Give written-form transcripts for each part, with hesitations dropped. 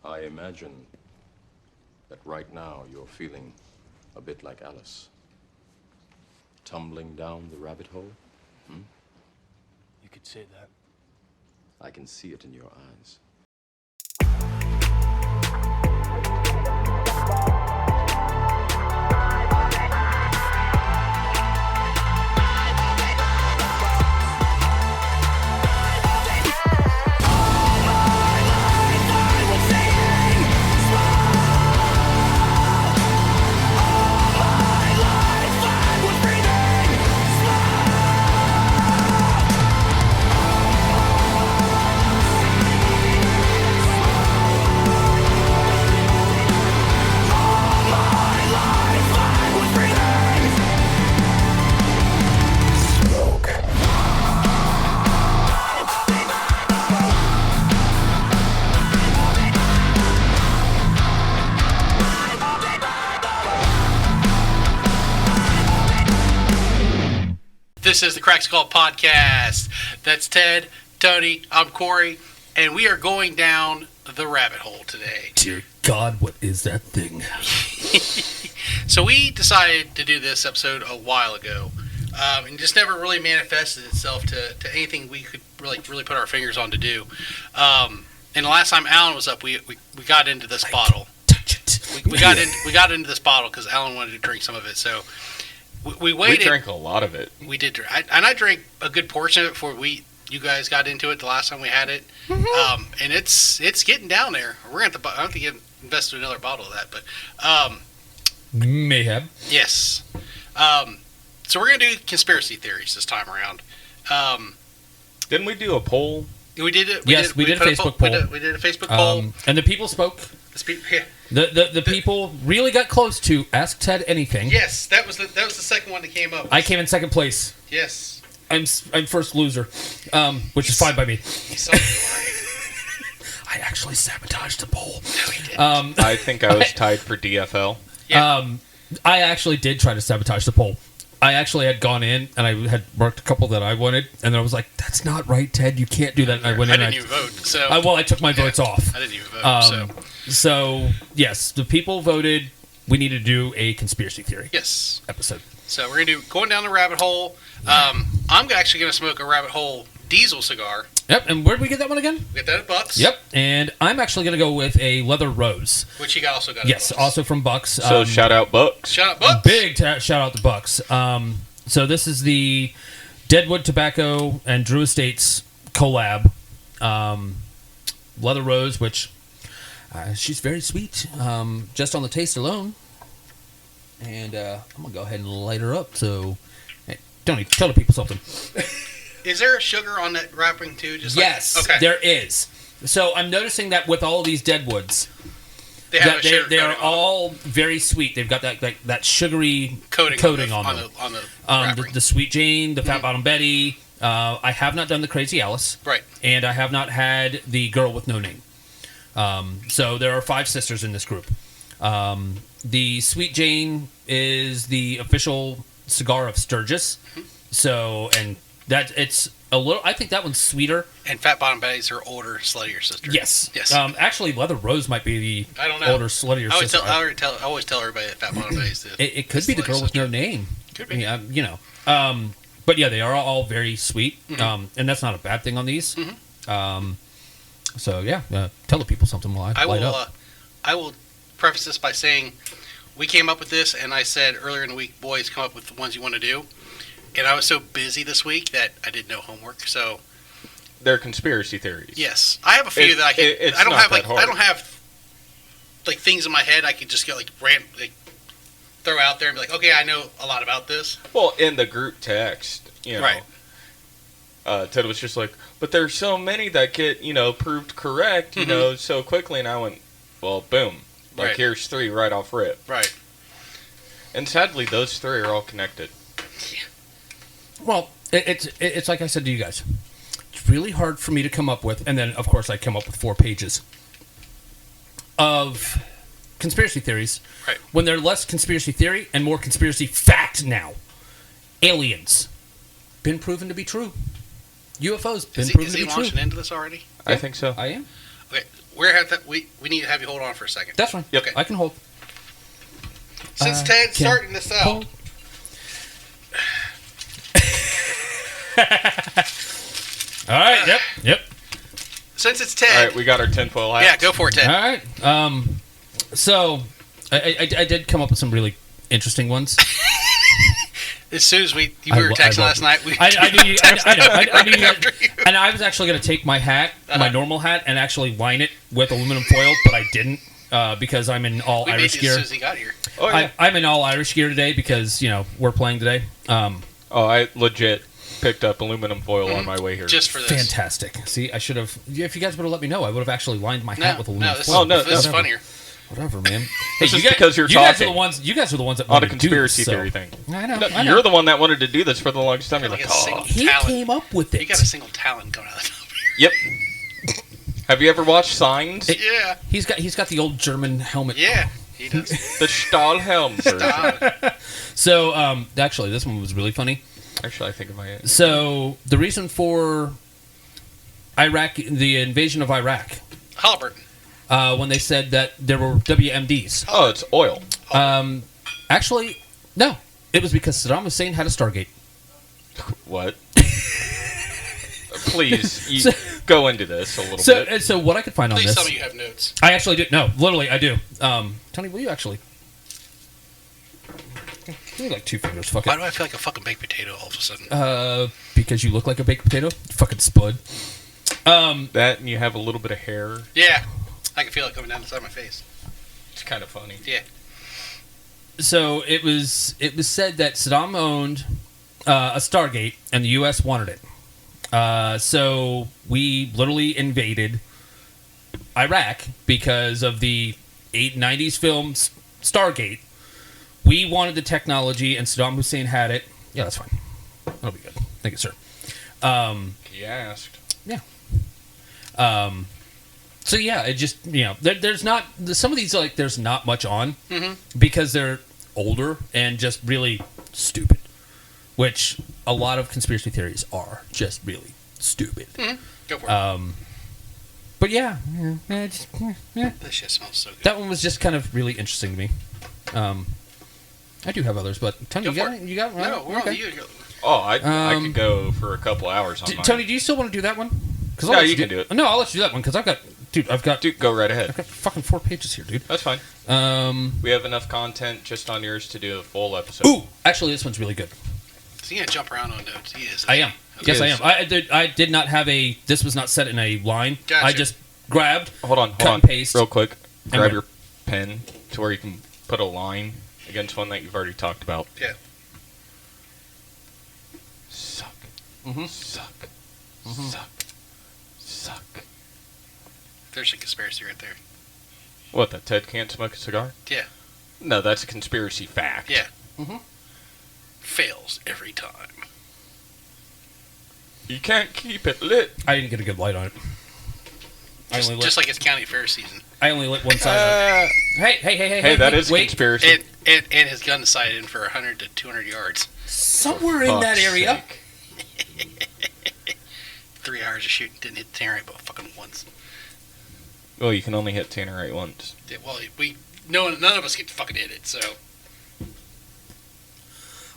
I imagine that right now you're feeling a bit like Alice. Tumbling down the rabbit hole? You could say that. I can see it in your eyes. This is the Crack Skull Podcast. That's Ted, Tony, I'm Corey, and we are going down the rabbit hole today. Dear God, what is that thing? So we decided to do this episode a while ago, and just never really manifested itself to anything we could really put our fingers on to do. And the last time Alan was up, we got into this bottle. Touch it. We got into this bottle because Alan wanted to drink some of it. So we waited. We drank a lot of it. We did, and I drank a good portion of it before you guys got into it the last time we had it. And it's getting down there. We're gonna I don't think you invested in another bottle of that, but Mayhem. yes. So we're gonna do conspiracy theories this time around. Didn't we do a poll? We did it. We did a Facebook poll. We did a Facebook poll. And the people spoke. Yeah. The people really got close to Ask Ted Anything. Yes, that was the second one that came up. I came in second place. Yes. I'm first loser, which is fine by me. I actually sabotaged the poll. No, he didn't. I think I was tied for DFL. Yeah. I actually did try to sabotage the poll. I actually had gone in and I had marked a couple that I wanted, and then I was like, "That's not right, Ted. You can't do that." And I went in. I didn't even vote. So I took my votes off. I didn't even vote. So yes, the people voted. We need to do a conspiracy theory Yes. episode. So we're going to do going down the rabbit hole. I'm actually going to smoke a rabbit hole diesel cigar. Yep. And where did we get that one again? We get that at Bucks. Yep. And I'm actually going to go with a leather rose. Which you also got at Yes, Bucks. also from Bucks. So shout out Bucks. Shout out Bucks. Big shout out to Bucks. So this is the Deadwood Tobacco and Drew Estates collab. Leather Rose, which she's very sweet, just on the taste alone. And I'm going to go ahead and light her up. So, hey, Tony, tell the people something. Is there sugar on that wrapping too? Just Yes, okay. there is. So I'm noticing that with all these Deadwoods, They have a sugar they are coating on all very sweet. They've got that sugary coating on them. On the wrapping. The Sweet Jane, the Fat Bottom Betty. I have not done the Crazy Alice. Right. And I have not had the Girl with No Name. So there are 5 sisters in this group. The Sweet Jane is the official cigar of Sturgis. So, and that it's a little, I think that one's sweeter. And Fat Bottom Betty's her older, sluttier sister. Yes. Yes. Actually, Leather Rose might be the I don't know. older, sluttier sister. I always tell everybody that Fat Bottom Betty's It could be the Girl with No Name. Could be. Yeah, you know. But yeah, they are all very sweet. And that's not a bad thing on these. So yeah, tell the people something while I light up. I will preface this by saying we came up with this, and I said earlier in the week, boys, come up with the ones you want to do. And I was so busy this week that I did no homework. So They're conspiracy theories. yes, I have a few that I can. It's I don't not have that hard. I don't have like things in my head I could just get throw out there and be like, okay, I know a lot about this. Well, in the group text, Right. Ted was just like, but there's so many that get, proved correct, so quickly. And I went, well, boom. Like, Right. here's 3 right off rip. Right. And sadly, those 3 are all connected. Well, it's like I said to you guys. It's really hard for me to come up with, and then, of course, I come up with 4 pages of conspiracy theories. Right. When they're less conspiracy theory and more conspiracy fact now. Aliens. Been proven to be true. UFOs. Been proven to be true. Is he launching into this already? I think so. I am. Okay. we need to have you hold on for a second. That's fine. Yep. Okay. I can hold. Since Ted's starting this out. All right. Yep. Since it's Ted. All right, we got our tinfoil hats. Yeah, go for it, Ted. All right. So I did come up with some really interesting ones. As soon as we were texting last night, I knew you. I knew you. after you. And I was actually going to take my hat, my normal hat, and actually line it with aluminum foil, but I didn't because I'm in all We made Irish it gear. as soon as he got here. Oh, yeah. I'm in all Irish gear today because we're playing today. I legit picked up aluminum foil on my way here. Just for this. Fantastic. See, I should have. If you guys would have let me know, I would have actually lined my hat with aluminum this, foil. this is funnier. Whatever, man. This Hey, is because you're you guys are talking. You guys are the ones that On a wanted to do conspiracy this, so- theory thing. I know. No, I know. you're the one that wanted to do this for the longest time. You're Like like, a single He talent. came up with it. You got a single talent going out of the top of Yep. Have you ever watched Signs? your Yeah. He's got the old German helmet. Yeah, he does. The Stahlhelm version. So actually, this one was really funny. Actually, I think it might. So the reason for the invasion of Iraq, Halliburton. when they said that there were WMDs. Oh, it's oil. Actually, no. It was because Saddam Hussein had a Stargate. What? Please, go into this a little bit. So what I could find on Please this, tell me you have notes. I actually do. No, literally, I do. Tony, will you actually? Give me like 2 fingers. Fuck Why it. do I feel like a fucking baked potato all of a sudden? Because you look like a baked potato. Fucking spud. That and you have a little bit of hair. Yeah. I can feel it coming down the side of my face. It's kind of funny. Yeah. So it was said that Saddam owned a Stargate and the U.S. wanted it. So we literally invaded Iraq because of the 90s film Stargate. We wanted the technology and Saddam Hussein had it. Yeah, that's fine. That'll be good. Thank you, sir. He asked. Yeah. So yeah, it just there's not some of these there's not much on because they're older and just really stupid, which a lot of conspiracy theories are just really stupid. Go for it. But yeah, This shit smells so good. that one was just kind of really interesting to me. I do have others, but Tony, Go you got for it? it. You got it? No, we're Okay. on you. Oh, I could go for a couple hours on mine. Tony, do you still want to do that one? Cause No, you can do it. No, I'll let you do that one because I've got Dude, go right ahead. I've got fucking 4 pages here, dude. That's fine. We have enough content just on yours to do a full episode. Ooh, actually, this one's really good. Is he gonna jump around on notes? He is. I am. Okay. Yes, I am. I did not have a. This was not set in a line. Gotcha. I just grabbed. Hold on, Cut and paste. real quick. And Grab went. your pen to where you can put a line against one that you've already talked about. Yeah. Suck. Mhm. Suck. Mhm. Suck. Suck. There's a conspiracy right there. What, that Ted can't smoke a cigar? Yeah. No, that's a conspiracy fact. Yeah. Mhm. Fails every time. You can't keep it lit. I didn't get a good light on it. Just like it's county fair season. I only lit one side. Of it. Hey! That is a wait. conspiracy. And his gun sighted in for 100 to 200 yards. Somewhere in that Fuck's area. sake. 3 hours of shooting, didn't hit Tannerite but fucking once. Well, you can only hit Tannerite once. Yeah, well, none of us get to fucking hit it, so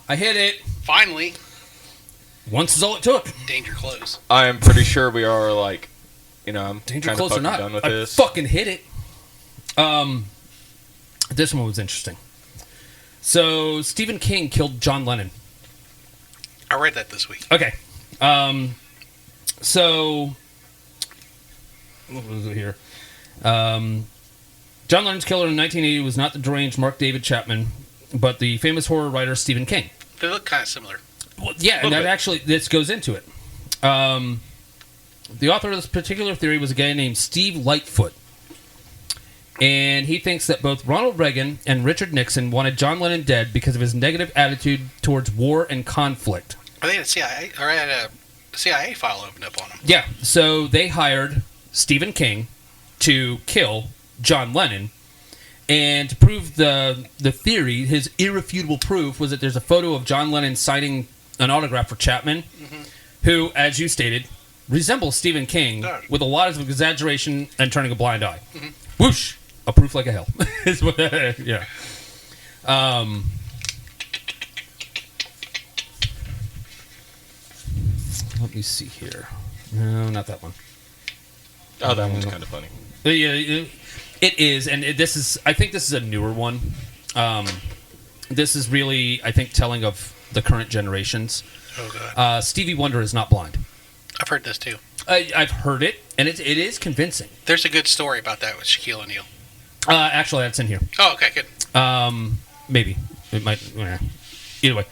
I hit it. finally, Once is all it took. danger close. I am pretty sure we are I'm Danger kind close of or fucking not, done with I this. fucking hit it. This one was interesting. So Stephen King killed John Lennon. I read that this week. Okay. So what was it here? John Lennon's killer in 1980 was not the deranged Mark David Chapman, but the famous horror writer Stephen King. They look kind of similar. Well, yeah, and this goes into it. The author of this particular theory was a guy named Steve Lightfoot. And he thinks that both Ronald Reagan and Richard Nixon wanted John Lennon dead because of his negative attitude towards war and conflict. I think it's CIA, or I had a CIA file opened up on him. Yeah, so they hired Stephen King to kill John Lennon. And to prove the theory, his irrefutable proof was that there's a photo of John Lennon signing an autograph for Chapman, who, as you stated, resembles Stephen King Yeah. with a lot of exaggeration and turning a blind eye. Whoosh! A proof like a hell. Is what- yeah. Let me see here. No, not that one. Oh, that one's kind of funny. Yeah, it is, and this is. I think this is a newer one. This is really, I think, telling of the current generations. Oh god. Stevie Wonder is not blind. I've heard this too. I've heard it, and it is convincing. There's a good story about that with Shaquille O'Neal. Actually, that's in here. Oh, okay, good. Maybe it might. Either way.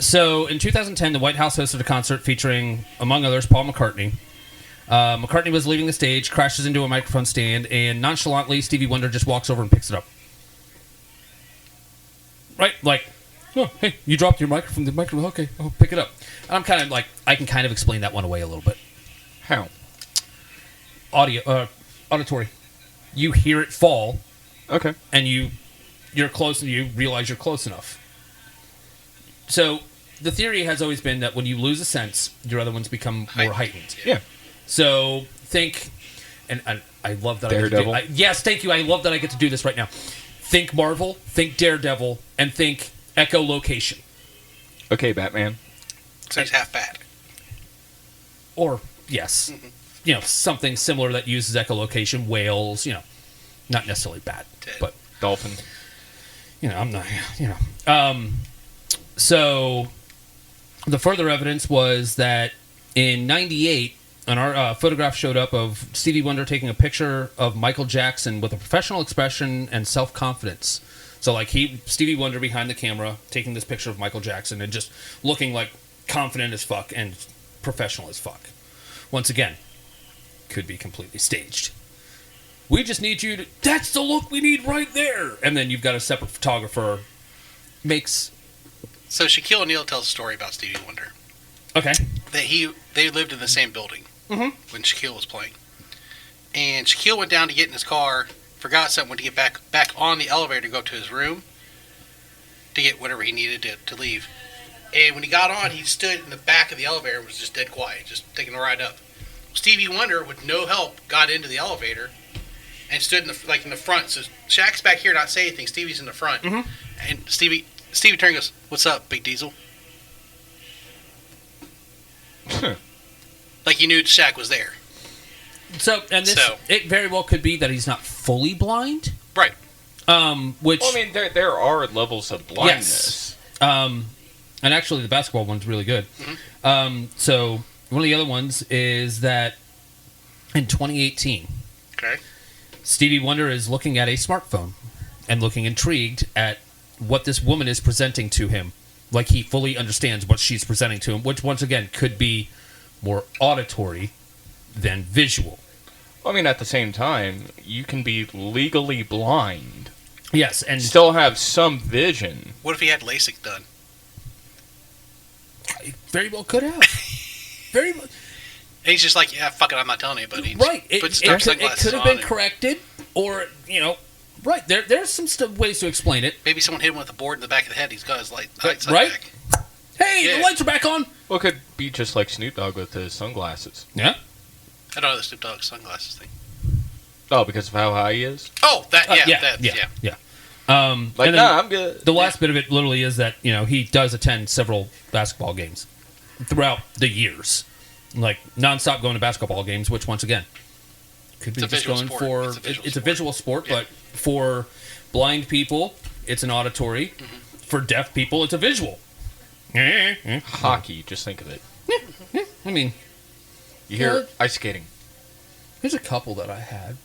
So in 2010, the White House hosted a concert featuring, among others, Paul McCartney. McCartney was leaving the stage, crashes into a microphone stand, and nonchalantly, Stevie Wonder just walks over and picks it up. Right? Like, oh, hey, you dropped your microphone. The microphone, okay, I'll pick it up. And I'm kind of like, I can kind of explain that one away a little bit. How? Auditory. You hear it fall, Okay. and you're close, and you realize you're close enough. So the theory has always been that when you lose a sense, your other ones become more heightened. Yeah. So think, and I love that. Daredevil? I get to do, yes, thank you. I love that I get to do this right now. Think Marvel, think Daredevil, and think echolocation. Okay, Batman. So he's half bad. Or, yes, something similar that uses echolocation, whales, not necessarily bad, Dead. but, Dolphin. I'm not, So, the further evidence was that in 98, a photograph showed up of Stevie Wonder taking a picture of Michael Jackson with a professional expression and self-confidence. So, like, Stevie Wonder behind the camera, taking this picture of Michael Jackson and just looking, like, confident as fuck and professional as fuck. Once again, could be completely staged. We just need you to... That's the look we need right there! And then you've got a separate photographer. Makes... So Shaquille O'Neal tells a story about Stevie Wonder. Okay. That they lived in the same building when Shaquille was playing. And Shaquille went down to get in his car, forgot something, went to get back on the elevator to go up to his room to get whatever he needed to leave. And when he got on, he stood in the back of the elevator and was just dead quiet, just taking a ride up. Stevie Wonder, with no help, got into the elevator and stood in the front. So Shaq's back here, not saying anything. Stevie's in the front. And Stevie turned and goes, "What's up, Big Diesel?" Like he knew Shaq was there. So, and this, it very well could be that he's not fully blind. Right. Which... Well, I mean, there are levels of blindness. Yes. And actually, the basketball one's really good. So, one of the other ones is that in 2018, Okay. Stevie Wonder is looking at a smartphone and looking intrigued at what this woman is presenting to him. Like he fully understands what she's presenting to him, which once again could be more auditory than visual. I mean, at the same time, you can be legally blind. Yes, and still have some vision. What if he had LASIK done? Very well could have. Very much. And he's just like, yeah, fuck it, I'm not telling anybody. Right. It could have been corrected, or, right. There's some ways to explain it. Maybe someone hit him with a board in the back of the head. He's got his lights right? back. Hey, the lights are back on. Well, it could be just like Snoop Dogg with his sunglasses. Yeah. I don't know the Snoop Dogg sunglasses thing. Oh, because of how high he is? Oh, that, Yeah. I'm good. The last bit of it literally is that, he does attend several basketball games throughout the years. Like, nonstop going to basketball games, which, once again, could be just going sport. for... It's a visual sport, but for blind people, it's an auditory. For deaf people, it's a visual. Hockey, just think of it. I mean... You hear ice skating. Here's a couple that I had.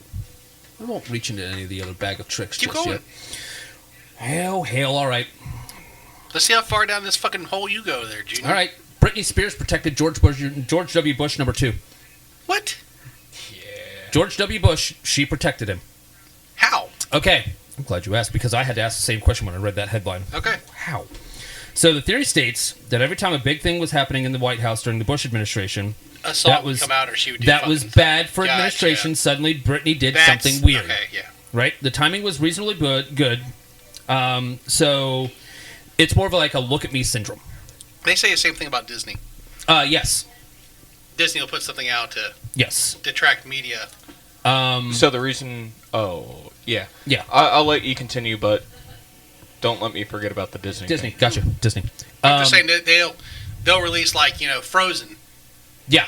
I won't reach into any of the other bag of tricks Keep just going. yet. Hail, all right. Let's see how far down this fucking hole you go there, Junior. All right. Britney Spears protected George W. Bush number 2. What? Yeah. George W. Bush, she protected him. How? Okay. I'm glad you asked, because I had to ask the same question when I read that headline. Okay. How? So the theory states that every time a big thing was happening in the White House during the Bush administration, A song would come out or she would do that was fucking bad for Gotcha. administration. Suddenly, Britney did That's- something weird. Okay, yeah. Right? The timing was reasonably good. So it's more of like a look at me syndrome. They say the same thing about Disney. Yes. Disney will put something out to Yes. detract media. So the reason... Oh, yeah. Yeah. I'll let you continue, but don't let me forget about the Disney Disney. thing. Gotcha. Disney. I'm just saying that they'll release, like, Frozen. Yeah.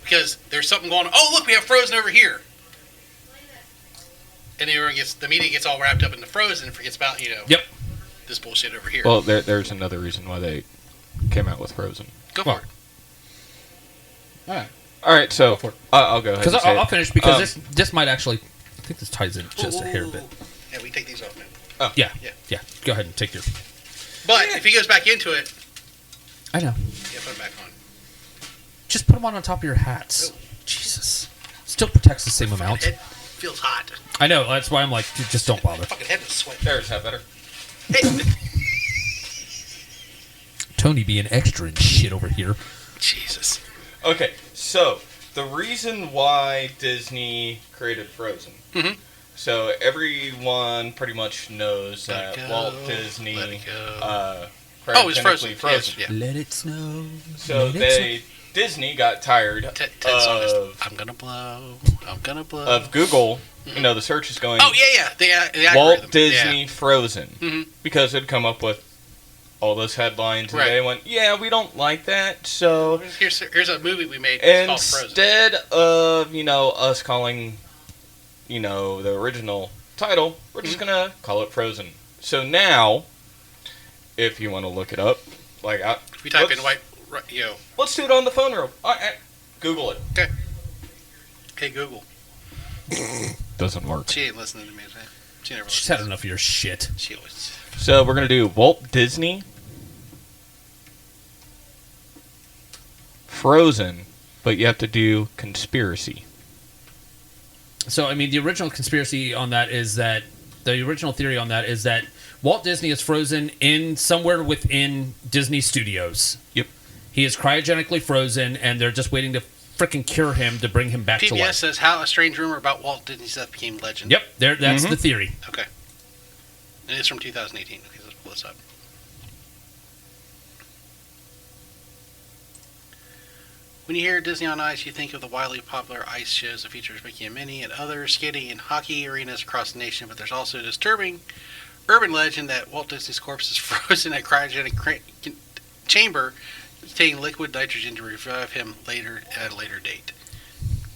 Because there's something going on. Oh, look, we have Frozen over here. And the media gets all wrapped up in the Frozen and forgets about, Yep. this bullshit over here. Well, there's another reason why they came out with Frozen. Go for it. All right, so Go for it. I'll go ahead. Because and say I'll it. finish because this might actually. I think this ties in just a hair bit. Yeah, we take these off now. Yeah. Yeah. Yeah. Go ahead and take your. But if he goes back into it, I know. yeah, put it back on. Just put them on top of your hats. Oh. Jesus. Still protects the same amount. Head feels hot. I know. That's why I'm like, dude, just don't bother. Fucking head is sweating. There's that better. Hey. Tony being extra and shit over here. Jesus. Okay, so the reason why Disney created Frozen. Mhm. So everyone pretty much knows Let that it go, Walt Disney let it go. cryogenically Frozen. frozen. Yes, yeah. Let it snow. So Disney got tired Ted's song is, of I'm gonna blow. Google. You know, the search is going Oh, yeah. The Walt algorithm. Disney Frozen. Mhm. Because it'd come up with all those headlines, and Right. they went, yeah, we don't like that, so Yeah. Here's a movie we made. It's called Frozen. instead of, us calling, the original title, we're just Mm-hmm. going to call it Frozen. So now, if you want to look it up, like, If we type in let's do it on the phone room. Google it. Okay. Hey, Google. Doesn't work. She ain't listening to me today. She never She's listens. had enough of your shit. She always. So we're going to do Walt Disney Frozen, but you have to do conspiracy. So, I mean, the original theory on that is that Walt Disney is frozen in somewhere within Disney Studios. Yep. He is cryogenically frozen, and they're just waiting to freaking cure him to bring him back to PBS life. says how a strange rumor about Walt Disney's death became legend. Yep, that's the theory. Okay. And it's from 2018. Okay, let's pull this up. When you hear Disney on Ice, you think of the wildly popular ice shows that features Mickey and Minnie and others skating in hockey arenas across the nation, but there's also a disturbing urban legend that Walt Disney's corpse is frozen in a cryogenic chamber containing liquid nitrogen to revive him at a later date.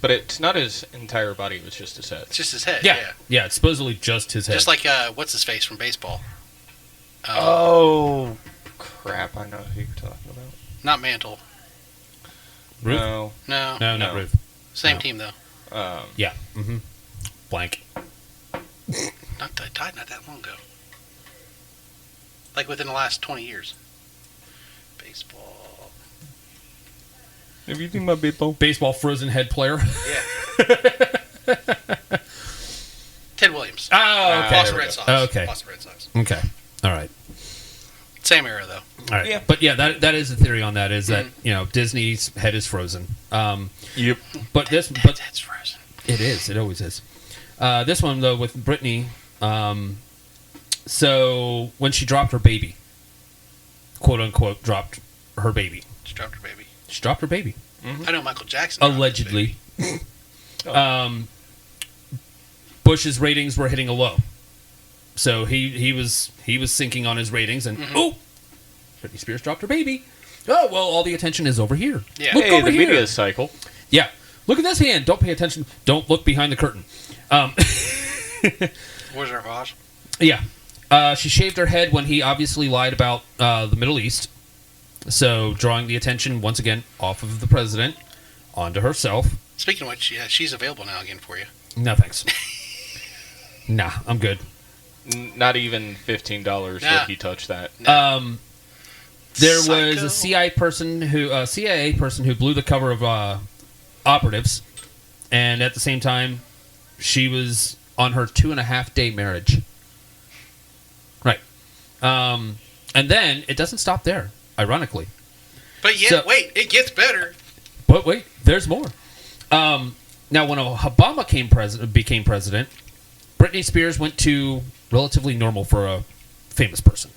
But it's not his entire body, it was just his head. It's just his head, Yeah, it's supposedly just his head. Just like, what's-his-face from baseball? Oh, crap, I know who you're talking about. Not Mantle. Ruth? No. No. No, not No. Ruth. Same No. team, though. Yeah. Mm-hmm. Blank. Died not that long ago. Like within the last 20 years. Baseball. Have you seen my baseball? Baseball frozen head player. Yeah. Ted Williams. Oh, okay. Boston Red Sox. Okay. Boston Red Sox. Okay. All right. Same era, though. All right. Yeah. But yeah, that is the theory on that, is that, Disney's head is frozen. Yep. But this, That's frozen. it is. It always is. This one, though, with Britney, so when she dropped her baby, quote unquote, dropped her baby. She dropped her baby. She dropped her baby. I know Michael Jackson. dropped his Allegedly. baby. Bush's ratings were hitting a low. So he was sinking on his ratings, and Britney Spears dropped her baby. Oh, well, all the attention is over here. Yeah. Look Hey, over the here. media cycle. Yeah. Look at this hand. Don't pay attention. Don't look behind the curtain. Wizard of Oz. Yeah. She shaved her head when he obviously lied about the Middle East. So drawing the attention, once again, off of the president, onto herself. Speaking of which, yeah, she's available now again for you. No, thanks. Nah, I'm good. Not even $15 Nah. would he touch that. There was Psycho. a CIA person who blew the cover of Operatives, and at the same time, she was on her 2.5-day marriage. Right. And then it doesn't stop there, ironically. But yeah, So- wait, it gets better. But wait, there's more. Now, when Obama became president, Britney Spears went to relatively normal for a famous person.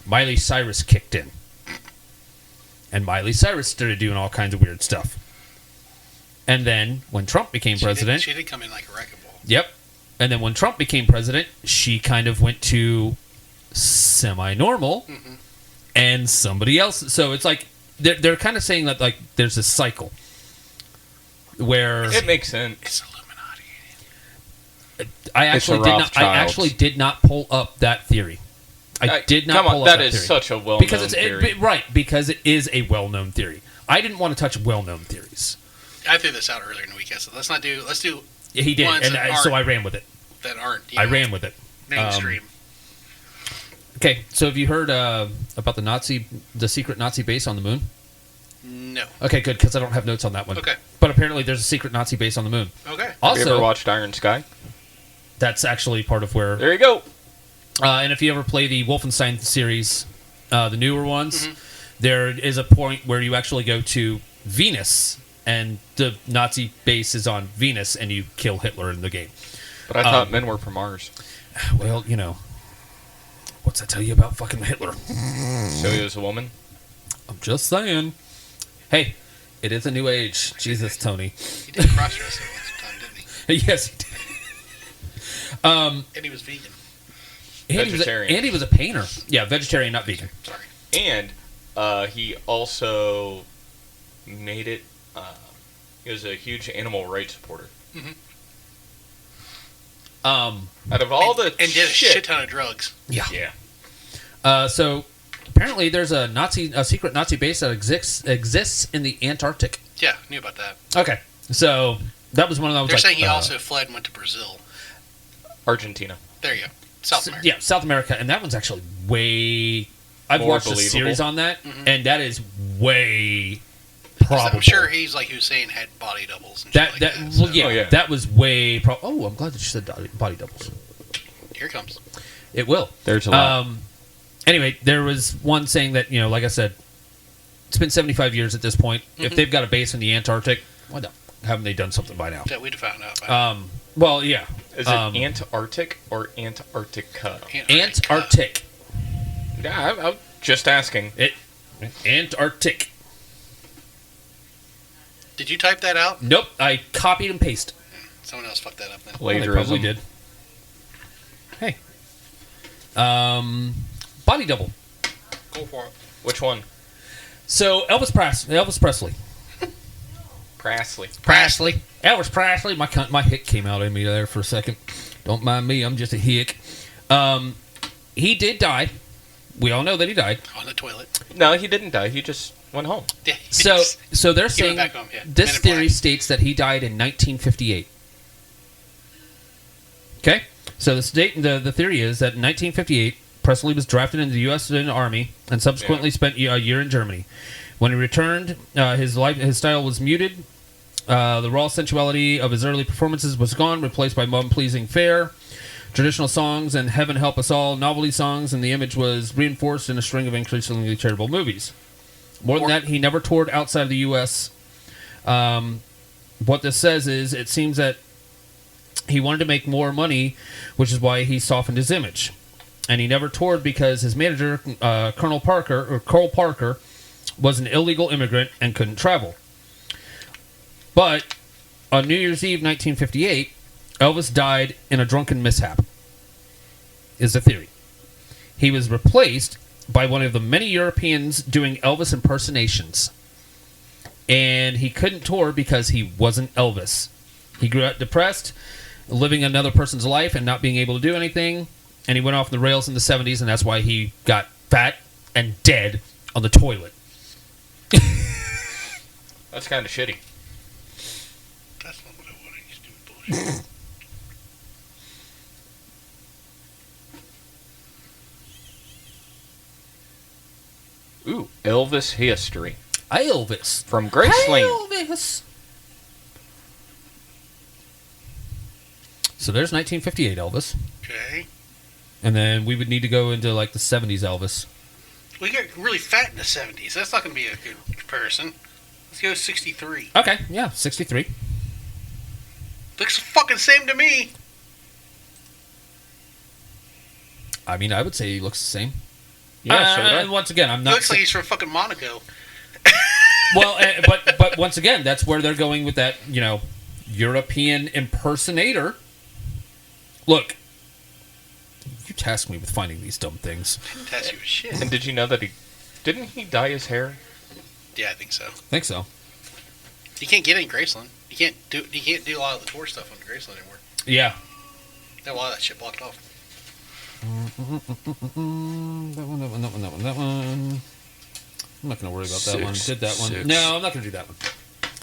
Miley Cyrus kicked in. And Miley Cyrus started doing all kinds of weird stuff. And then when Trump became president... She did come in like a wrecking ball. Yep. And then when Trump became president, she kind of went to semi-normal and somebody else. So it's like they're kind of saying that like there's a cycle where it makes sense. It's Illuminati. I actually did not pull up that theory. I did not pull up that theory. That is such a well-known theory. Because it is a well-known theory. I didn't want to touch well-known theories. I threw this out earlier in the week. I said, let's do. He did, and so I ran with it. That aren't. I ran with it. Mainstream. Okay, so have you heard about the secret Nazi base on the moon? No. Okay, good, because I don't have notes on that one. Okay. But apparently there's a secret Nazi base on the moon. Okay. Also, have you ever watched Iron Sky? That's actually part of where... There you go. And if you ever play the Wolfenstein series, the newer ones, there is a point where you actually go to Venus, and the Nazi base is on Venus, and you kill Hitler in the game. But I thought men were from Mars. Well, what's that tell you about fucking Hitler? So he was a woman? I'm just saying. Hey, it is a new age. Jesus, Tony. He did cross-dress at one time, didn't he? Yes, he did. And he was vegan. Vegetarian. And he was a painter. Yeah, vegetarian, not vegan. Sorry. And he also made it... he was a huge animal rights supporter. Out of all the and did a shit ton of drugs. Yeah. So apparently there's a secret Nazi base that exists in the Antarctic. Yeah, knew about that. Okay, so that was one of those. They're saying he also fled and went to Brazil. Argentina. There you go. South America. Yeah, South America, and that one's actually way. I've watched a series on that, and that is way probable. I'm sure he's like he was saying had body doubles. And shit like that. Well, yeah, that was way. Oh, I'm glad that you said body doubles. Here it comes. It will. There's a lot. Anyway, there was one saying that like I said, it's been 75 years at this point. If they've got a base in the Antarctic, why haven't they done something by now? Yeah, we'd have found out. By well, yeah. Is it Antarctic or Antarctica? Antarctic. Yeah, I'm just asking. Antarctic. Did you type that out? Nope, I copied and pasted. Someone else fucked that up then. Plagiarism. They probably did. Hey. Body double. Go for it. Which one? So Elvis Presley. Presley. Elvis Presley. My hick came out in me there for a second. Don't mind me. I'm just a hick. He did die. We all know that he died. On the toilet. No, he didn't die. He just went home. Yeah, so they're saying back home, yeah. This theory states that he died in 1958. Okay? So the theory is that in 1958, Presley was drafted into the U.S. Army and subsequently spent a year in Germany. When he returned, his style was muted. The raw sensuality of his early performances was gone, replaced by mom-pleasing fare, traditional songs, and Heaven Help Us All novelty songs, and the image was reinforced in a string of increasingly charitable movies. More than that, he never toured outside of the U.S. What this says is it seems that he wanted to make more money, which is why he softened his image. And he never toured because his manager, Cole Parker, was an illegal immigrant and couldn't travel. But on New Year's Eve 1958, Elvis died in a drunken mishap, is the theory. He was replaced by one of the many Europeans doing Elvis impersonations. And he couldn't tour because he wasn't Elvis. He grew up depressed, living another person's life and not being able to do anything. And he went off the rails in the 70s, and that's why he got fat and dead on the toilet. That's kind of shitty. That's not what I wanted, you stupid bullshit. Ooh, Elvis history. Elvis. From Grace Lane. Elvis. So there's 1958 Elvis. Okay. And then we would need to go into like the 70s Elvis. We got really fat in the 70s. That's not going to be a good comparison. Let's go 63. Okay, yeah, 63. Looks fucking same to me. I mean, I would say he looks the same. Yeah, so once again, I'm not. Looks like he's from fucking Monaco. Well, but once again, that's where they're going with that, European impersonator. Look, you tasked me with finding these dumb things. I didn't task you with shit. And did you know that didn't he dye his hair? Yeah, I think so. Think so. You can't get it in Graceland. You can't do a lot of the tour stuff on Graceland anymore. Yeah. They have a lot of that shit blocked off. That one. I'm not going to worry about that one. Did that one. No, I'm not going to do that one.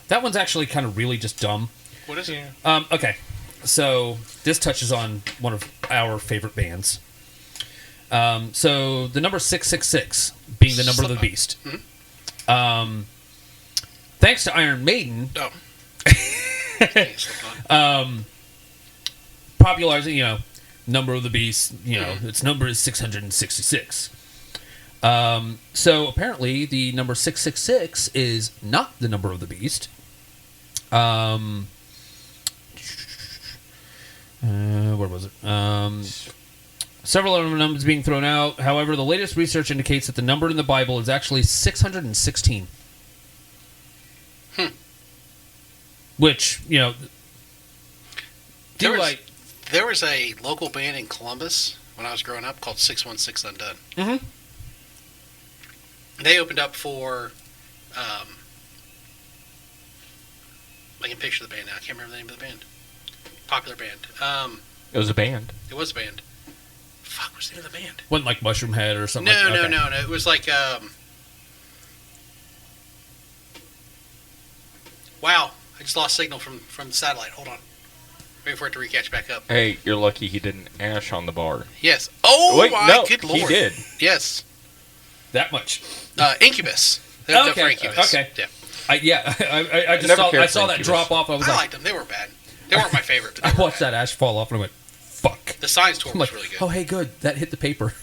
That one's actually kind of really just dumb. What is it? Okay. So this touches on one of our favorite bands. So the number 666 being the number of the beast. Mm-hmm. Thanks to Iron Maiden, popularizing, number of the beast, its number is 666. So apparently the number 666 is not the number of the beast. Where was it? Several other numbers being thrown out. However, the latest research indicates that the number in the Bible is actually 616. Which, there was a local band in Columbus when I was growing up called 616 Undone. Mm-hmm. They opened up for, I can picture the band now. I can't remember the name of the band. Popular band. It was a band. It was a band. Fuck, what's the name of the band? Wasn't like Mushroom Head or something like that? No. It was like, wow. I just lost signal from the satellite. Hold on. Waiting for it to recatch back up. Hey, you're lucky he didn't ash on the bar. Yes. Oh, wait, my no, good lord. He did. Yes. That much. Incubus. They opened up for Okay. Incubus. Okay. Yeah. I saw that drop off. I was I like, liked them. They were bad. They weren't my favorite. But I they were watched bad. that ash fall off and I went, fuck. The Science tour I'm was like, really good. oh, hey, good. That hit the paper.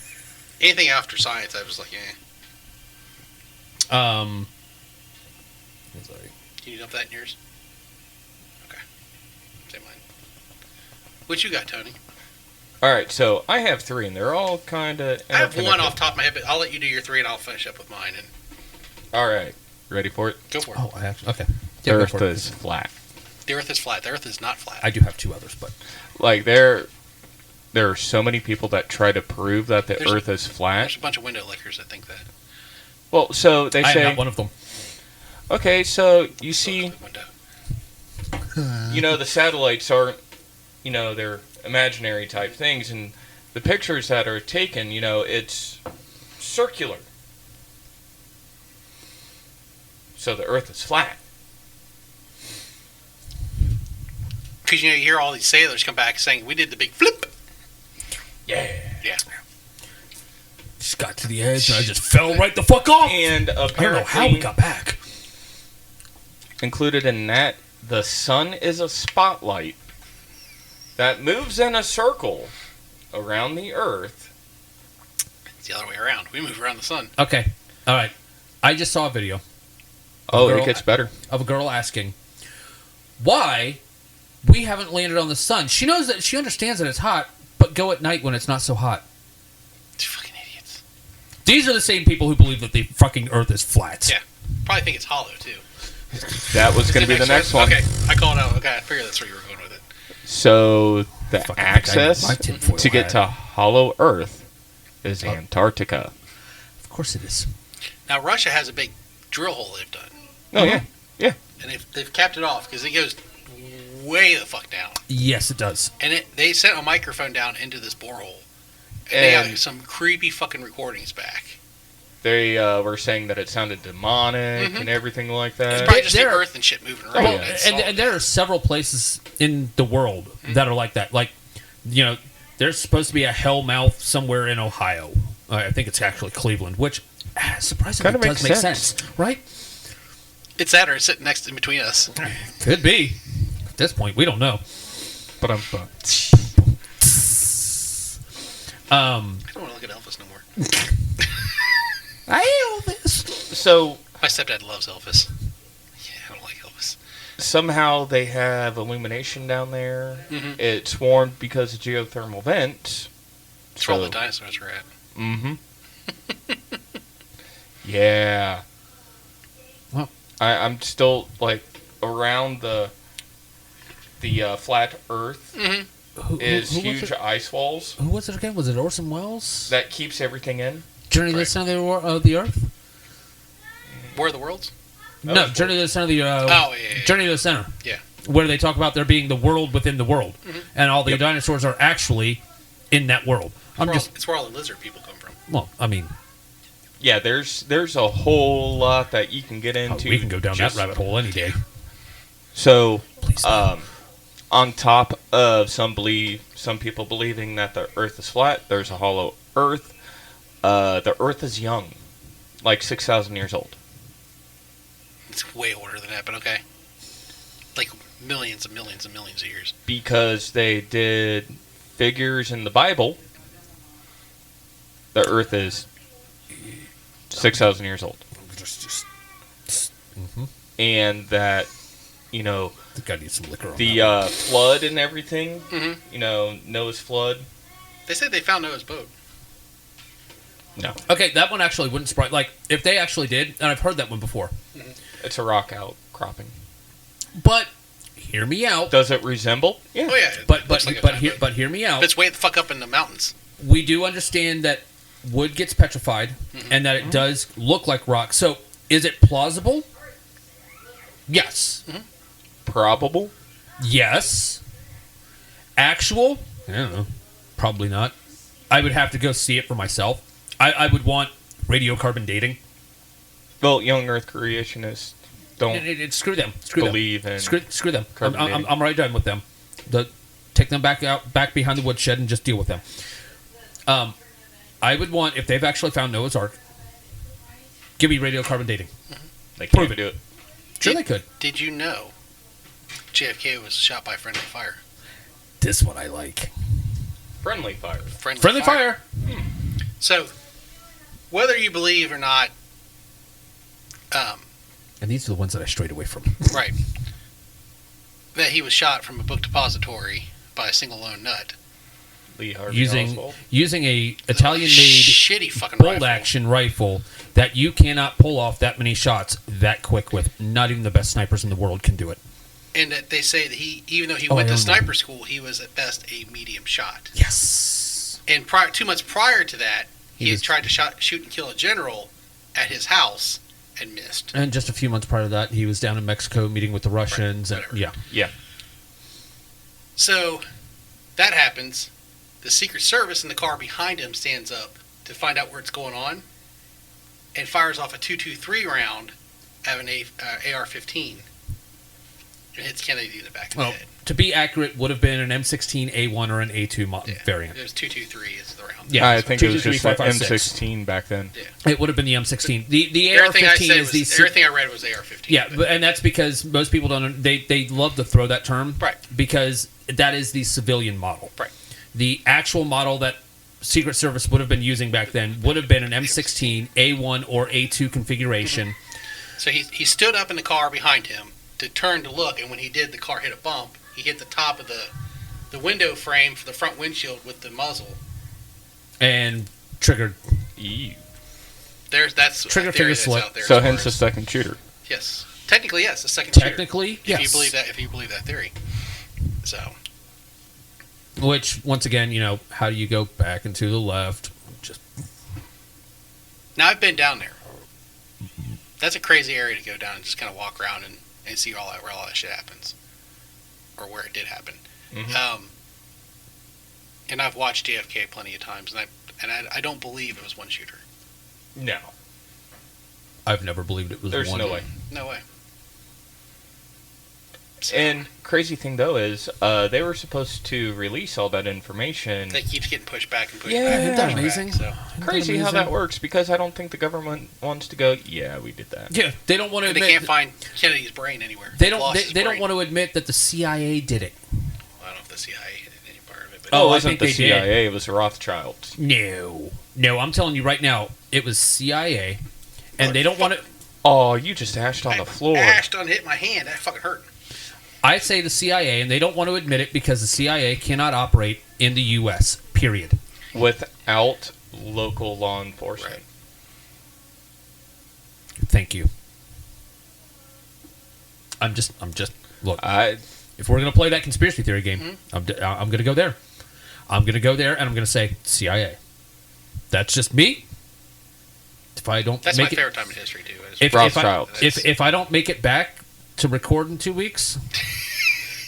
Anything after Science, I was like, eh. Can you dump that in yours? Okay. Same line. What you got, Tony? All right, so I have three, and they're all kind of. I have one off the top of my head, but I'll let you do your three, and I'll finish up with mine. And all right, ready for it? go for it. Oh, I actually, okay. The Yeah, go Earth for it. is flat. The Earth is flat. The Earth is not flat. I do have two others, but Like there are so many people that try to prove that the Earth is flat. There's a bunch of window lickers that think that. Well, so they I am say. not one of them. Okay, so you see, Window. the satellites aren't, they're imaginary type things, and the pictures that are taken, it's circular. So the Earth is flat. Because you hear all these sailors come back saying, we did the big flip. Yeah. Yeah. Just got to the edge and I just fell right the fuck off. And I don't know apparently, how we got back. included in that, the sun is a spotlight that moves in a circle around the Earth. It's the other way around. We move around the sun. Okay. All right. I just saw a video. Oh, girl- it gets better. Of a girl asking why we haven't landed on the sun. She knows that she understands that it's hot, but go at night when it's not so hot. You fucking idiots. These are the same people who believe that the fucking Earth is flat. Yeah. Probably think it's hollow, too. That was going to be the next one. Okay. I called out. Okay. I figured that's where you were going with it. So the Fucking access my tinfoil to get hat. to Hollow Earth is Antarctica. Of course it is. Now, Russia has a big drill hole they've done. Oh, yeah. Yeah. And they've capped it off because it goes way the fuck down. Yes, it does. And they sent a microphone down into this borehole. And they And- got some creepy fucking recordings back. They were saying that it sounded demonic and everything like It's that. probably just the there- earth and shit moving around. Oh, Well, yeah. It's all- and there are several places in the world that are like that. Like, there's supposed to be a hell mouth somewhere in Ohio. I think it's actually Cleveland, which surprisingly Kinda does makes make sense. sense, right? It's that or it's sitting next in between us. Could be. At this point, we don't know. But I don't want to look at Elvis no more. I Elvis. so My stepdad loves Elvis. Yeah, I don't like Elvis. somehow they have illumination down there. Mhm. It's warmed because of geothermal vents. That's where all the dinosaurs are at. Mm-hmm. Yeah. Well, I'm still like around the flat Earth is who was huge it? ice walls Who was it again? Was it Orson Welles? that keeps everything in. Journey to the Center of the Earth? War of the Worlds? No, Journey to the Center of the yeah. Journey to the Center. Yeah. Where they talk about there being the world within the world, and all the Yep. dinosaurs are actually in that world. It's where all the lizard people come from. Well, I mean, Yeah, there's a whole lot that you can get into. we can go down that rabbit hole any day. So, Please stop. on top of some people believing that the Earth is flat, there's a hollow Earth. The Earth is young, like 6,000 years old. It's way older than that, but okay. Like millions and millions and millions of years. Because they did figures in the Bible, the Earth is 6,000 years old. And that, I think I need some liquor on the that. flood and everything, Mm-hmm. Noah's flood. They said they found Noah's boat. No. Okay, that one actually wouldn't surprise. Like, if they actually did, and I've heard that one before. It's a rock outcropping. But hear me out. Does it resemble? Yeah. Oh, yeah. it But looks like a but hear me out. But it's way the fuck up in the mountains. We do understand that wood gets petrified and that it does look like rock. So, is it plausible? Yes. Probable? Yes. Actual? I don't know. Probably not. I would have to go see it for myself. I would want radiocarbon dating. Well, young Earth creationists don't Screw them. believe in. Screw them. Carbon dating. I'm right done with them. Take them back behind the woodshed and just deal with them. I would want, if they've actually found Noah's Ark, give me radiocarbon dating. They Prove can't do it. Sure, they could. Did you know JFK was shot by friendly fire? This one I like. Friendly fire. Friendly fire. So, whether you believe or not, And these are the ones that I strayed away from. right, that he was shot from a book depository by a single lone nut. Lee Harvey Oswald. using a Italian-made shitty fucking bolt rifle. action rifle that you cannot pull off that many shots that quick with. Not even the best snipers in the world can do it. And that they say that he, even though he Oh, went I to don't know. sniper school, he was at best a medium shot. Yes. And 2 months prior to that, he had tried to shoot and kill a general at his house and missed. And just a few months prior to that, he was down in Mexico meeting with the Russians. Right, and, yeah. Yeah. So that happens. The Secret Service in the car behind him stands up to find out what's going on and fires off a .223 round of an AR-15 and hits Kennedy in the back of the Well, head. to be accurate, would have been an M16A1 or an A2 variant. It was .223 is the round. Yeah, I think it was 223, just that 556. M16 back then. Yeah. It would have been the M16. The Everything I AR-15 said is the... was, everything I read was AR-15. Yeah, and that's because most people don't... They love to throw that term. Right. Because that is the civilian model. Right. The actual model that Secret Service would have been using back then would have been an M16, A1, or A2 configuration. So he stood up in the car behind him to turn to look, and when he did, the car hit a bump. He hit the top of the window frame for the front windshield with the muzzle. And triggered. Ew. That's Trigger a theory finger that's slip. out there. So as far hence the as- second shooter. Yes, technically yes, the second shooter. Technically, If yes. you believe that theory. So Which, once again, how do you go back and to the left? Just now I've been down there. That's a crazy area to go down and just kind of walk around and see where all that shit happens, or where it did happen. And I've watched JFK plenty of times, and I don't believe it was one shooter. No. I've never believed it was There's one. no way. No way. So, And crazy thing though is they were supposed to release all that information. that keeps getting pushed back and pushed Yeah. back. Isn't that and pushed amazing? back, so. Crazy how that works because I don't think the government wants to go. Yeah, we did that. Yeah, they don't want to And they admit. can't find Kennedy's brain anywhere. They don't. Lost his They don't brain. want to admit that the CIA did it. I don't know if the CIA hit any part of it, but Oh, it I wasn't think the they did. CIA. It was the Rothschilds. No. I'm telling you right now, it was CIA, and they don't want to. Oh, you just ashed on the floor. Ashed on hit my hand. That fucking hurt. I say the CIA, and they don't want to admit it because the CIA cannot operate in the U.S. Period. Without local law enforcement. Right. Thank you. I'm just look. I If we're gonna play that conspiracy theory game, I'm gonna go there. I'm gonna go there, and I'm gonna say CIA. That's just me. If I don't That's make my it, favorite time in history too. if I don't make it back to record in 2 weeks,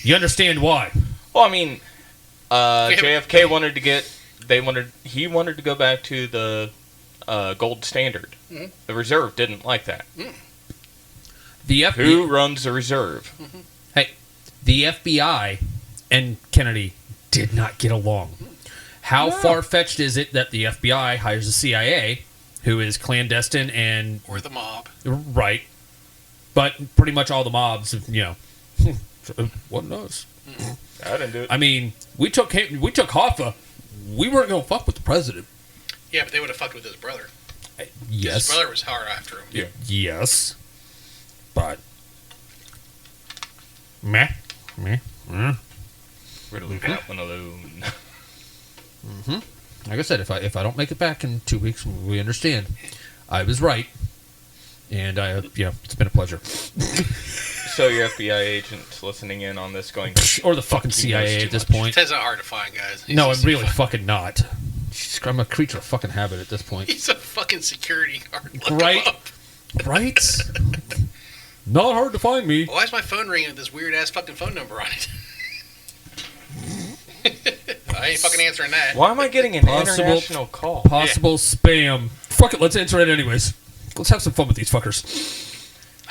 you understand why. well, I mean, JFK wanted to get. He wanted to go back to the gold standard. Mhm. The reserve didn't like that. The Who runs the reserve? Hey, the FBI and Kennedy did not get along. How far-fetched is it that the FBI hires the CIA, who is clandestine and Or the mob. right, but pretty much all the mobs, what knows? I didn't do it. I mean, we took Hoffa. We weren't gonna fuck with the president. Yeah, but they would have fucked with his brother. Yes, His brother was hard after him. Yeah. yes, but meh. We're gonna leave that one alone. Like I said, if I don't make it back in 2 weeks, we understand. I was right, and it's been a pleasure. So your FBI agent's listening in on this, going, Or the fucking Fuck, he knows CIA too at this much. point. Ted's not hard to find, guys. No, I'm really fucking not. I'm a creature of fucking habit at this point. He's a fucking security guard. Look him Right? up. Right? Not hard to find me. Why is my phone ringing with this weird ass fucking phone number on it? I ain't fucking answering that. why am I getting an international call? Possible spam. Fuck it, let's answer it anyways. Let's have some fun with these fuckers.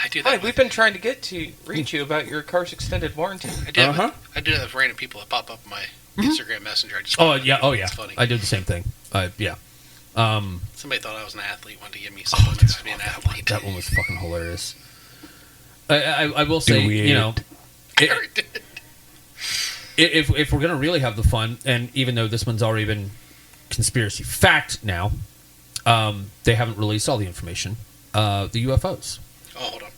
I do Hi, that. we've been trying to reach you about your car's extended warranty. I do that with random people that pop up on my Instagram Messenger. I just Oh yeah, It's funny. I do the same thing. Yeah. Somebody thought I was an athlete, wanted to give me supplements to be an athlete. That one was fucking hilarious. I will say, if we're gonna really have the fun, and even though this one's already been conspiracy fact now, they haven't released all the information. The UFOs. Oh, hold on.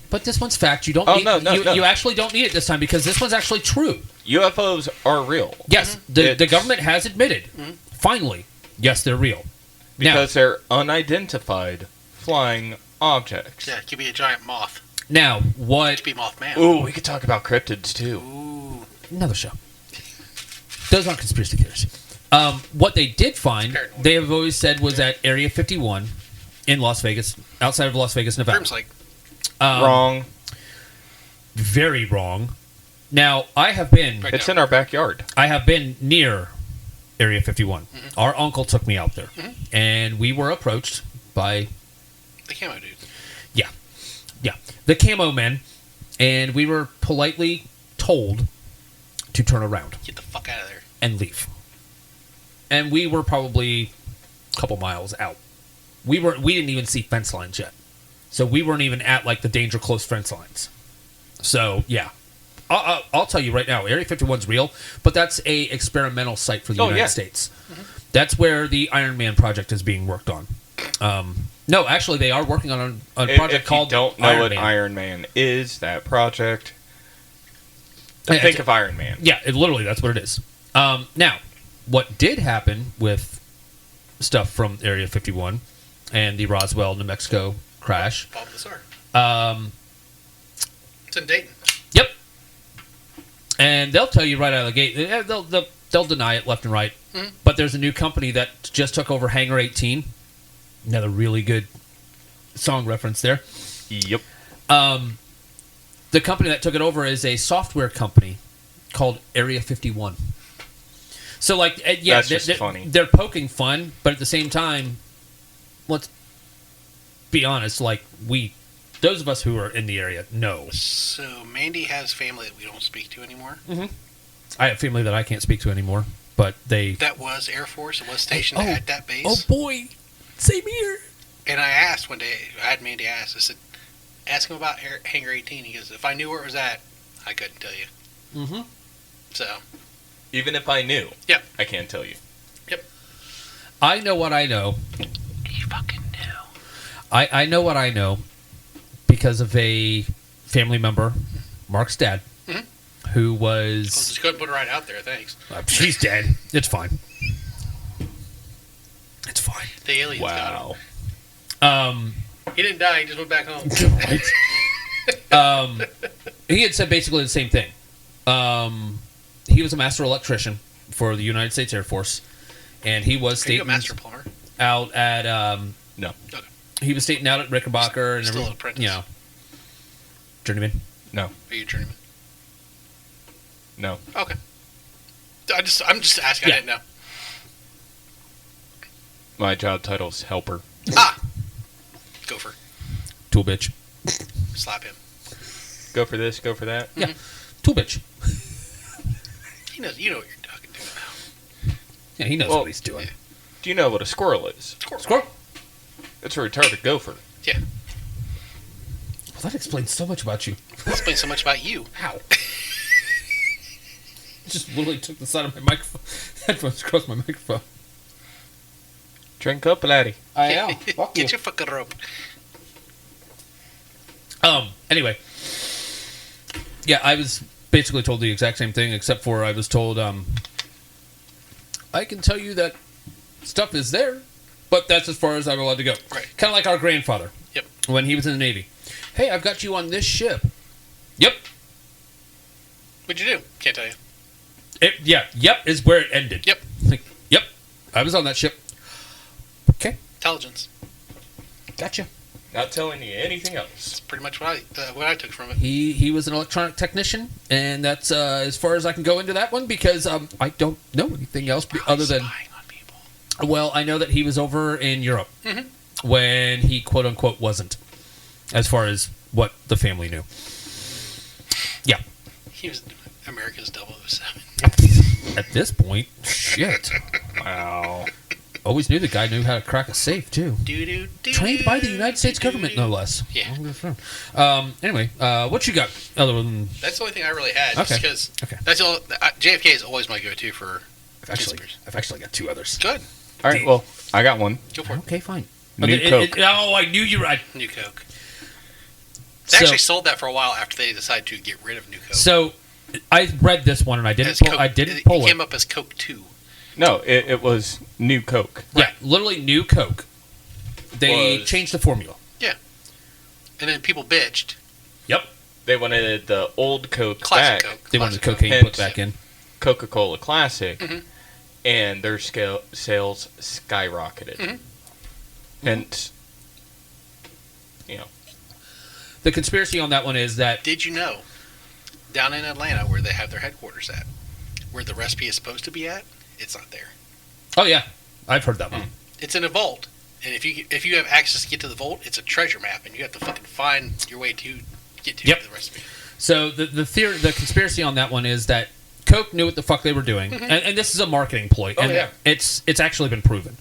But this one's fact. You don't. Oh, need, no. You actually don't need it this time because this one's actually true. UFOs are real. Yes, the government has admitted. Finally, yes, they're real. Because they're unidentified flying objects. Yeah, it could be a giant moth. Now, It what? could be Mothman. Ooh, we could talk about cryptids too. Ooh. Another show. Those aren't conspiracy theories. What they did find, Paranoid. they have always said, was at Area 51 in Las Vegas, outside of Las Vegas, Nevada. Grim's like, Wrong. Very wrong. Now, I have been Right. It's in our backyard. near Area 51. Our uncle took me out there, and we were approached by the camo dude. the camo men, and we were politely told to turn around Get the fuck out of there. and leave. And we were probably a couple miles out. We didn't even see fence lines yet, so we weren't even at like the danger close fence lines. So yeah, I'll tell you right now, Area 51's real, but that's a experimental site for the United States. That's where the Iron Man project is being worked on. No, actually, they are working on a project called If you don't know Iron what Man. Iron Man is, that project, think of Iron Man. Yeah, literally, that's what it is. Now, what did happen with stuff from Area 51 and the Roswell, New Mexico crash? Bob Lazar. It's in Dayton. Yep. And they'll tell you right out of the gate. They'll deny it left and right. But there's a new company that just took over Hangar 18. Another really good song reference there. Yep. The company that took it over is a software company called Area 51. So, like, yeah, That's just funny. They're poking fun, but at the same time, let's be honest. Like, those of us who are in the area know. So Mandy has family that we don't speak to anymore. I have family that I can't speak to anymore, but they. That was Air Force. It was stationed Oh. at that base. Oh boy, same here. And I asked one day, I had Mandy ask, I said, ask him about Hangar 18. He goes, if I knew where it was at, I couldn't tell you. Mm-hmm. So, Even if I knew, Yep. I can't tell you. I know what I know. you fucking knew. I know what I know because of a family member, Mark's dad, who was. Just go ahead and put it right out there, thanks. She's dead. It's fine. It's fine. The aliens got him. Wow. He didn't die. He just went back home. He had said basically the same thing. He was a master electrician for the United States Air Force, and he was Are you a stationed master plumber? out at No. Okay. he was stationed out at Rickenbacker and Still an everyone, apprentice. you know, journeyman. No. Are you a journeyman? No. Okay. I'm just asking. Yeah. I didn't know. My job title's helper. Gopher. Tool bitch. Slap him. Go for this, go for that. Yeah, tool bitch. He knows. You know what you're talking to now. Yeah, he knows Well, what he's doing. yeah. Do you know what a squirrel is? Squirrel. It's a retarded gopher. Yeah. Well, that explains so much about you. That explains so much about you. How? Just literally took the side of my microphone, headphones across my microphone. Drink up, laddie. I am. Fuck you. Get your fucking rope. Anyway. Yeah, I was basically told the exact same thing, except for I was told, I can tell you that stuff is there, but that's as far as I'm allowed to go. Right. Kind of like our grandfather. Yep. When he was in the Navy. Hey, I've got you on this ship. Yep. What'd you do? Can't tell you. Yep is where it ended. Yep. Like, yep. I was on that ship. Okay. Intelligence. Gotcha. Not telling you anything else. That's pretty much what I took from it. He was an electronic technician, and that's as far as I can go into that one because I don't know anything else other than. Spying on people. Well, I know that he was over in Europe when he quote unquote wasn't, as far as what the family knew. Yeah. He was America's 007. At this point, shit. Wow. Always knew the guy knew how to crack a safe too. Trained by the United States government, no less. Yeah. Anyway, what you got other than? That's the only thing I really had. Okay. Just because Okay. that's all. JFK is always my go-to for conspiracy. I've actually got two others. Good. All right, well, I got one. Go for it. Okay, fine. New Coke. I knew you were. New Coke. They actually sold that for a while after they decided to get rid of New Coke. So, I read this one and I didn't. As Pull, Coke- I didn't pull It it. came up as Coke 2. No, it was New Coke. Yeah, literally new Coke. They Was- changed the formula. And then people bitched. Yep. They wanted the old Coke Classic back, Coke. They wanted the Classic cocaine Hence- put back in. Coca-Cola Classic, Mhm. and their sales skyrocketed. Mhm. Hence, The conspiracy on that one is that Did you know, down in Atlanta, where they have their headquarters at, where the recipe is supposed to be at, it's not there. oh yeah, I've heard that one. It's in a vault, and if you have access to get to the vault, it's a treasure map, and you have to fucking find your way to get to Yep. the recipe. So the conspiracy on that one is that Coke knew what the fuck they were doing, and this is a marketing ploy. Oh, and yeah. it's actually been proven.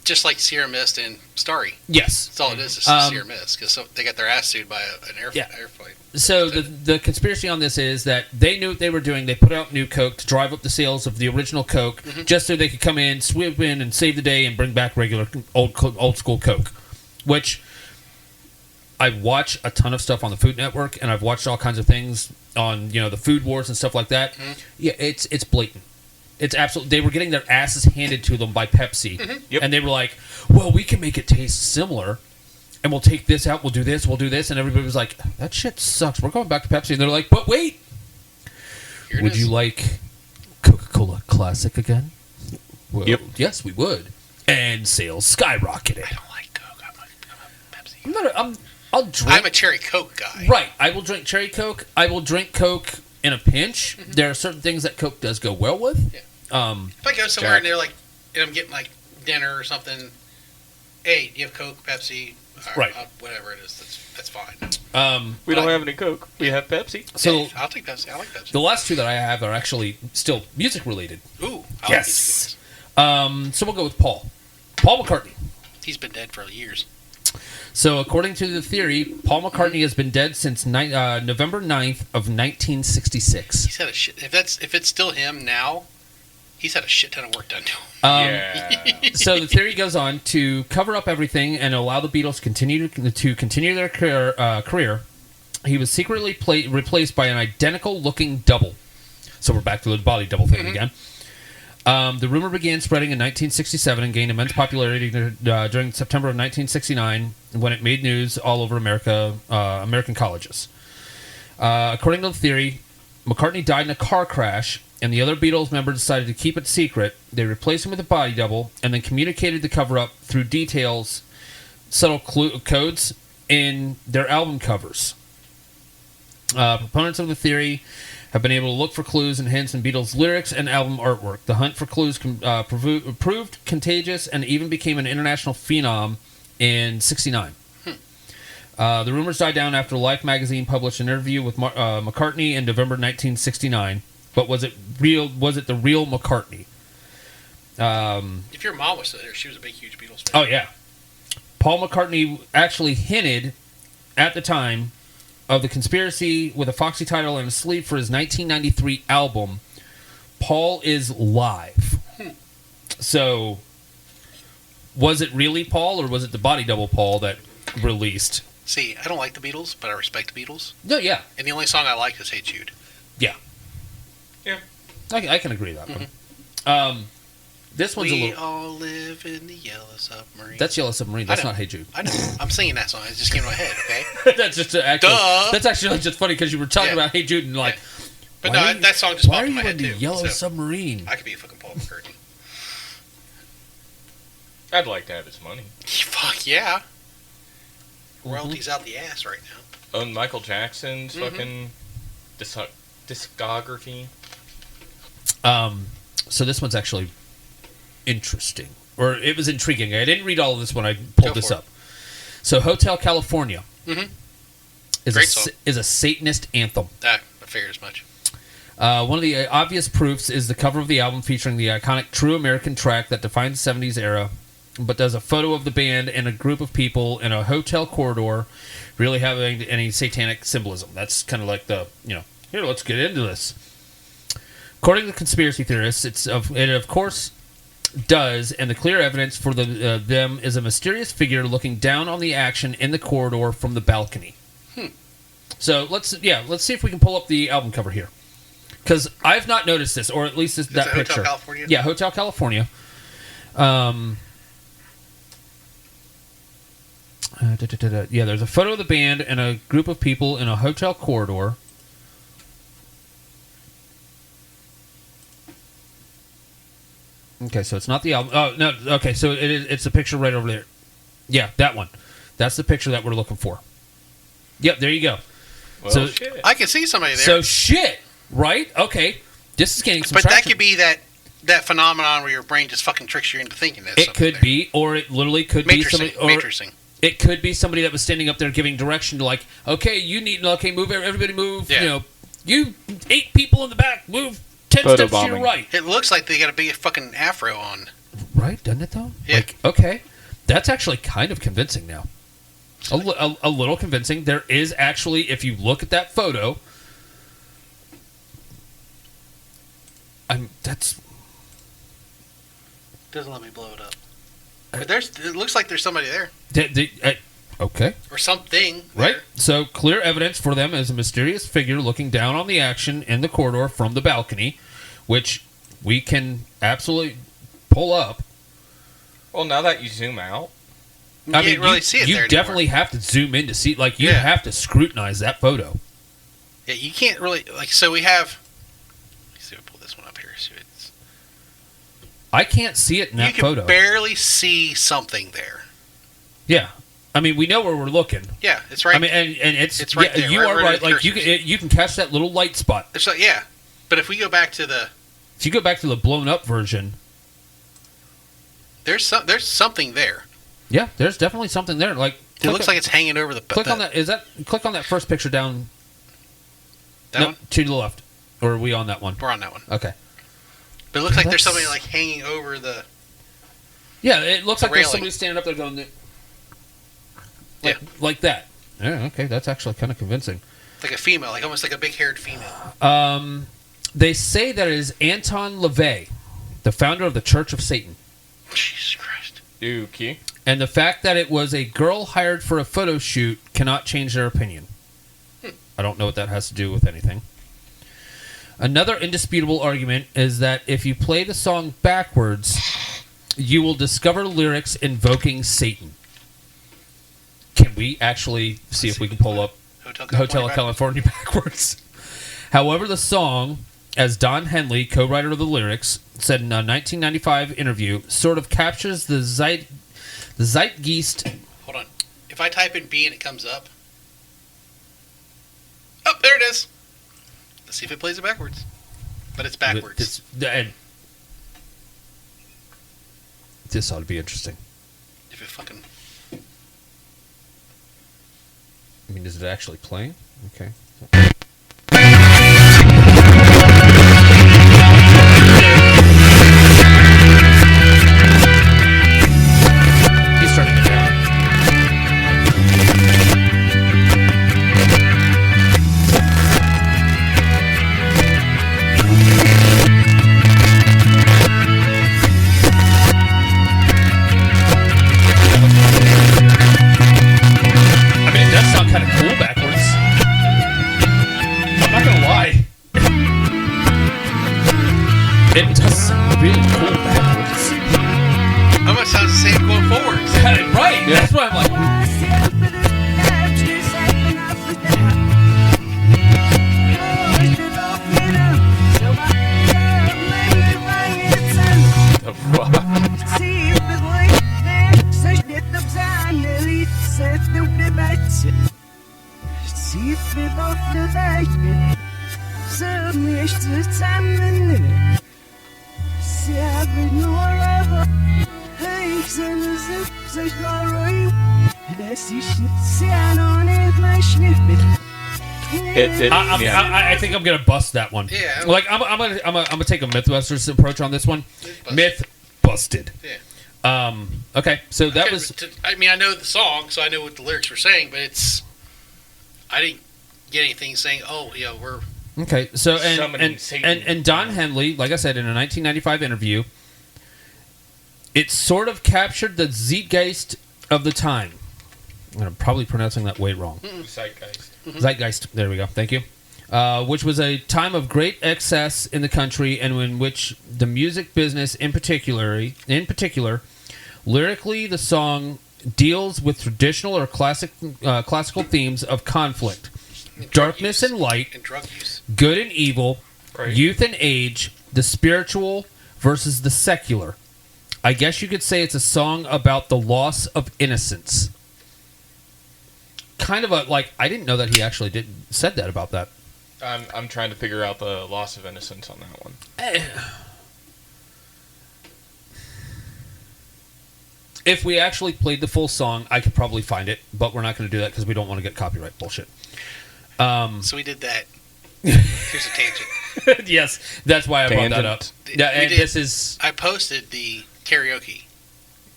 Just like Sierra Mist and Starry. Yes. That's all it is Sierra Mist, because they got their ass sued by an airplane. So the conspiracy on this is that they knew what they were doing. They put out new Coke to drive up the sales of the original Coke, just so they could come in, swoop in, and save the day and bring back regular old school Coke. Which I watch a ton of stuff on the Food Network, and I've watched all kinds of things on the Food Wars and stuff like that. Yeah, it's blatant. It's absolutely. They were getting their asses handed to them by Pepsi, Yep. and they were like, "Well, we can make it taste similar." And we'll take this out, we'll do this, and everybody was like, that shit sucks, we're going back to Pepsi. And they're like, but wait, Here it would is. you like Coca-Cola Classic again? Well, Yep. yes, we would. And sales skyrocketed. I don't like Coke. I'm a Pepsi. I'll drink. I'm a cherry Coke guy. Right, I will drink cherry Coke. I will drink Coke in a pinch. There are certain things that Coke does go well with. Yeah. Um, If I go somewhere Jack. and they're like, and I'm getting like dinner or something, hey, do you have Coke, Pepsi? Right. Whatever it is, that's fine. we don't have any Coke. We have Pepsi. so Hey, I'll take Pepsi. I like Pepsi. the last two that I have are actually still music related. Ooh. I Yes. Like these So we'll go with Paul McCartney. He's been dead for years. So, according to the theory, Paul McCartney has been dead since November 9th of 1966. He's had a shit. If it's still him now, he's had a shit ton of work done to him. Yeah. So the theory goes on to cover up everything and allow the Beatles to continue their career. He was secretly replaced by an identical-looking double. So we're back to the body double thing again. The rumor began spreading in 1967 and gained immense popularity during September of 1969 when it made news all over American colleges. According to the theory, McCartney died in a car crash, and the other Beatles member decided to keep it secret. They replaced him with a body double and then communicated the cover-up through details, subtle codes in their album covers. Proponents of the theory have been able to look for clues and hints in Beatles' lyrics and album artwork. The hunt for clues proved contagious and even became an international phenom in '69. The rumors died down after Life magazine published an interview with McCartney in November 1969. But was it real? Was it the real McCartney? If your mom was still there, she was a big, huge Beatles fan. Oh, yeah. Paul McCartney actually hinted at the time of the conspiracy with a Foxy title and a sleeve for his 1993 album, Paul is Live. So, was it really Paul, or was it the body double Paul that released? See, I don't like the Beatles, but I respect the Beatles. No, yeah. And the only song I like is Hey Jude. Yeah. Yeah. I can agree with that one. This one's We all live in the Yellow Submarine. That's Yellow Submarine. That's not Hey Jude. I know. I'm singing that song. It just came to my head, okay? That's just actually, Duh. That's actually just funny because you were talking about Hey Jude and like. Yeah. But no, that song just popped in my head, Why are you too. in the Yellow So, Submarine? I could be a fucking Paul McCartney. I'd like to have his money. Fuck yeah. Royalties out the ass right now. Own Michael Jackson's fucking discography. So this one's actually interesting, or it was intriguing. I didn't read all of this when I pulled this up. So Hotel California is a Satanist anthem. I figured as much. One of the obvious proofs is the cover of the album featuring the iconic True American track that defines the 70s era, but does a photo of the band and a group of people in a hotel corridor really having any satanic symbolism. That's kind of like the, here, let's get into this. According to conspiracy theorists, it of course does, and the clear evidence for them is a mysterious figure looking down on the action in the corridor from the balcony. So let's see if we can pull up the album cover here, because I've not noticed this, or at least that picture. Hotel California? Yeah, Hotel California. Yeah, there's a photo of the band and a group of people in a hotel corridor. Okay, so it's not the album. Oh, no, okay, so it's a picture right over there. Yeah, that one. That's the picture that we're looking for. Yep, there you go. Well, so shit. I can see somebody there. So shit, right? Okay. This is getting some traction. But that could be that phenomenon where your brain just fucking tricks you into thinking that. It could be, or it literally could be somebody. Matrixing. It could be somebody that was standing up there giving direction to, like, okay, move, everybody move. Yeah. You 8 people in the back, move 10 steps to your right. It looks like they got a big fucking afro on. Right, doesn't it though? Yeah. Like, okay, that's actually kind of convincing now. A little convincing. There is actually, if you look at that photo, that's doesn't let me blow it up. But it looks like there's somebody there. Okay. Or something. Right. There. So clear evidence for them as a mysterious figure looking down on the action in the corridor from the balcony, which we can absolutely pull up. Well, now that you zoom out, You can't really see it there You definitely have to zoom in to see. Like, you have to scrutinize that photo. Yeah, you can't really, like, so we have. Let's see if I pull this one up here. See what it's, I can't see it in that photo. You can barely see something there. Yeah. I mean, we know where we're looking. Yeah, it's right. I mean, and it's right there. You right are where right. the Like, cursor you can catch that little light spot. It's like, yeah. But if we go back to the. If you go back to the blown up version. There's something there. Yeah, there's definitely something there. Like, it looks like it's hanging over the. Click on that. Click on that first picture down. That one? To the left. Or are we on that one? We're on that one. Okay. But it looks like there's somebody like hanging over the. Yeah, it looks like there's railing. somebody standing up there going. Like that. Yeah. Okay, that's actually kind of convincing. Like a female, like almost like a big-haired female. They say that it is Anton LaVey, the founder of the Church of Satan. Jesus Christ. okay. And the fact that it was a girl hired for a photo shoot cannot change their opinion. I don't know what that has to do with anything. Another indisputable argument is that if you play the song backwards, you will discover lyrics invoking Satan. Can we actually see if we can pull up Hotel California backwards? However, the song, as Don Henley, co-writer of the lyrics, said in a 1995 interview, sort of captures the zeitgeist. Hold on. If I type in B and it comes up. Oh, there it is. Let's see if it plays it backwards. But it's backwards. This ought to be interesting. If it fucking... I mean, is it actually playing? Okay. He's turning it down. I mean, it does sound kind of cool backwards. I'm not gonna lie. It does sound really cool backwards. Almost sounds the same going forwards. Right, Yeah. that's why I'm like... The fuck? I think I'm gonna bust that one. Yeah. Like I'm gonna take a MythBusters approach on this one. Myth busted. Yeah. Okay, so that was. I mean, I know the song, so I know what the lyrics were saying, but it's... I didn't get anything saying, oh, yeah, we're... Okay, so Summoning Satan. and Don Henley, like I said in a 1995 interview, it sort of captured the zeitgeist of the time. I'm probably pronouncing that way wrong. Zeitgeist. Zeitgeist. There we go. Thank you. Which was a time of great excess in the country, and in which the music business, in particular, lyrically, the song deals with traditional or classical themes of conflict, darkness and light, and drug use, good and evil, Right. youth and age, the spiritual versus the secular. I guess you could say it's a song about the loss of innocence. Kind of a like I didn't know that he actually said that about that. I'm trying to figure out the loss of innocence on that one. If we actually played the full song, I could probably find it, but we're not going to do that because we don't want to get copyright bullshit. So we did that. Here's a tangent. Yes, that's why I brought that up. Tangent. Yeah, and this is I posted the karaoke,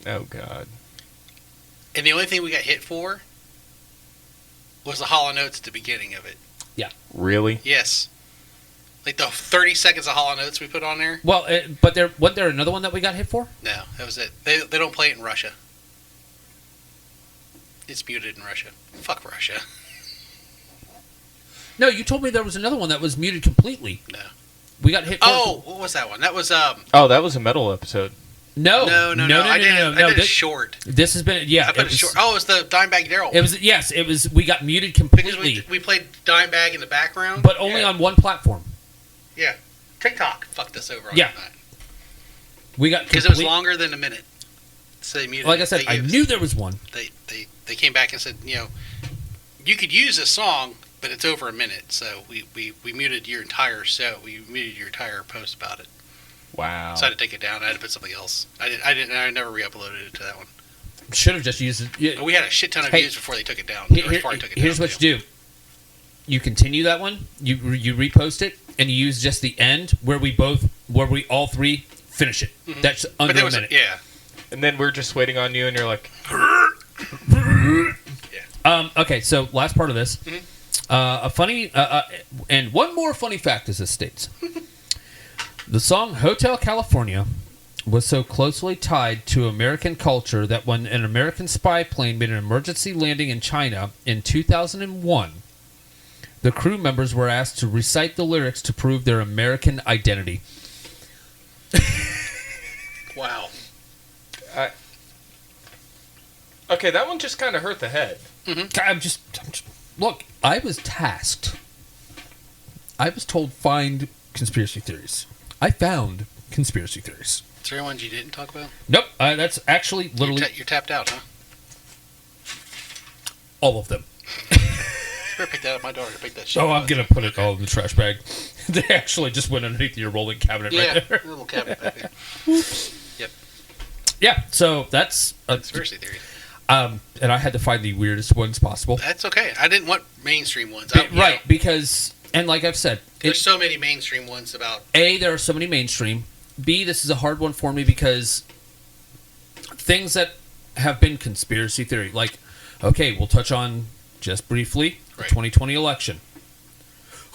Oh, God. and the only thing we got hit for was the hollow notes at the beginning of it. Really? Yes. Like the 30 seconds of hollow notes we put on there? well, but wasn't there another one that we got hit for? No, that was it. They don't play it in Russia. It's muted in Russia. Fuck Russia. No, you told me there was another one that was muted completely. No. We got hit for. Oh, what was that one? That was Oh, that was a metal episode. No. I did it short. This has been I put it short. Oh, it was the Dimebag Daryl. It was yes. It was. We got muted because completely, we played Dimebag in the background. but only on one platform. Yeah, TikTok fucked us over on Yeah. that We got because it was longer than a minute. So they muted. Like I said, they I used- knew there was one. They came back and said, you could use this song, but it's over a minute. So we muted your entire show. We muted your entire post about it. Wow. So I had to take it down. I had to put something else. I never re-uploaded it to that one. Should have just used it. Yeah. But we had a shit ton of Hey, views before they took it down. Here's what you do. You continue that one. You repost it, and you use just the end where we all three finish it. Mhm. That's But under there a was minute. yeah. And then we're just waiting on you, and you're like, Okay, so last part of this. Mhm. A funny and one more funny fact, as this states. The song Hotel California was so closely tied to American culture that when an American spy plane made an emergency landing in China in 2001, The crew members were asked to recite the lyrics to prove their American identity. Wow. Okay, that one just kind of hurt the head. I'm just look. I was tasked. I was told find conspiracy theories. I found conspiracy theories. Is there any ones you didn't talk about? Nope. That's actually literally You're tapped out, huh? all of them. You better pick that up. My daughter picked that shit Oh, up. I'm gonna put it all in the trash bag. They actually just went underneath your rolling cabinet right there. A little cabinet back there. Yep. Yeah. So that's Conspiracy theory. and I had to find the weirdest ones possible. That's okay. I didn't want mainstream ones. Right, because and like I've said, there's so many mainstream ones about. A, there are so many mainstream. B, this is a hard one for me because things that have been conspiracy theory, like, okay, we'll touch on just briefly the 2020 election.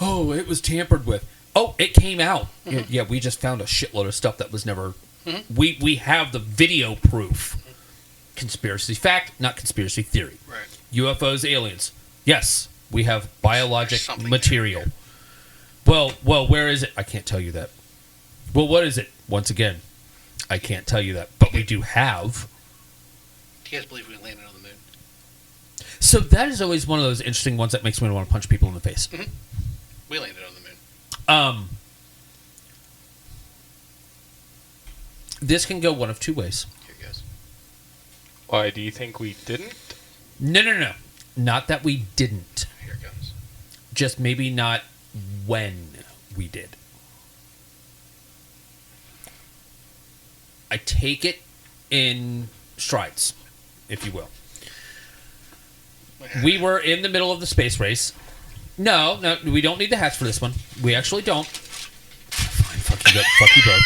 Oh, it was tampered with. Oh, it came out. Yeah, we just found a shitload of stuff that was never. We have the video proof. Conspiracy fact, not conspiracy theory. Right. UFOs, aliens. Yes, we have biologic Something material. Well, where is it? I can't tell you that. Well, what is it? Once again, I can't tell you that. But we do have. Do you guys believe we landed on the moon? So that is always one of those interesting ones that makes me want to punch people in the face. We landed on the moon. This can go one of two ways. Here it goes. Why, do you think we didn't? No. Not that we didn't. Here it goes. Just maybe not when we did. I take it in strides, if you will. We were in the middle of the space race. No, we don't need the hats for this one. We actually don't. Fine, fuck you both.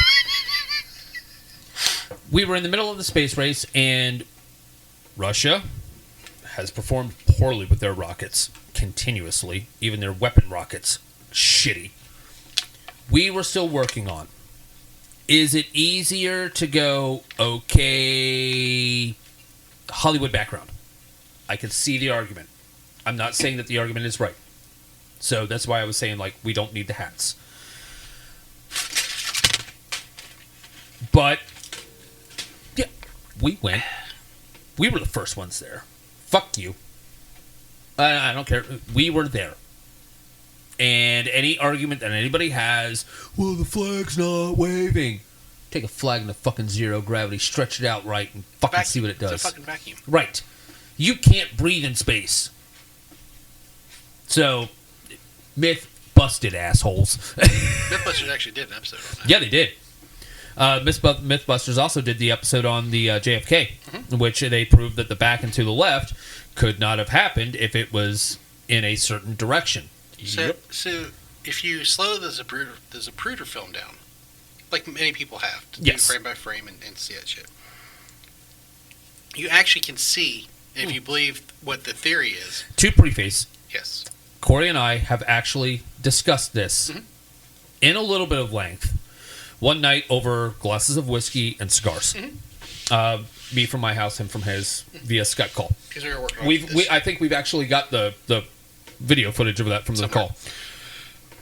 We were in the middle of the space race, and Russia has performed poorly with their rockets continuously. Even their weapon rockets, shitty. We were still working on. Is it easier to go, okay, Hollywood background? I can see the argument. I'm not saying that the argument is right. So that's why I was saying, like, we don't need the hats. But, yeah, we went. We were the first ones there. Fuck you. I don't care. We were there. And any argument that anybody has, well, the flag's not waving. Take a flag in the fucking zero gravity, stretch it out right, and fucking see what it does. It's a fucking vacuum. Right. You can't breathe in space. So, myth busted, assholes. Mythbusters actually did an episode on that. Yeah, they did. Mythbusters also did the episode on the JFK, in which they proved that the back and to the left could not have happened if it was in a certain direction. So if you slow the Zapruder film down, like many people have, to do frame by frame and see that shit, you actually can see, if you believe what the theory is. To preface, Yes. Corey and I have actually discussed this in a little bit of length one night over glasses of whiskey and cigars. Me from my house, him from his, via Skype call. Because we were working on I think we've actually got the video footage of that from the call.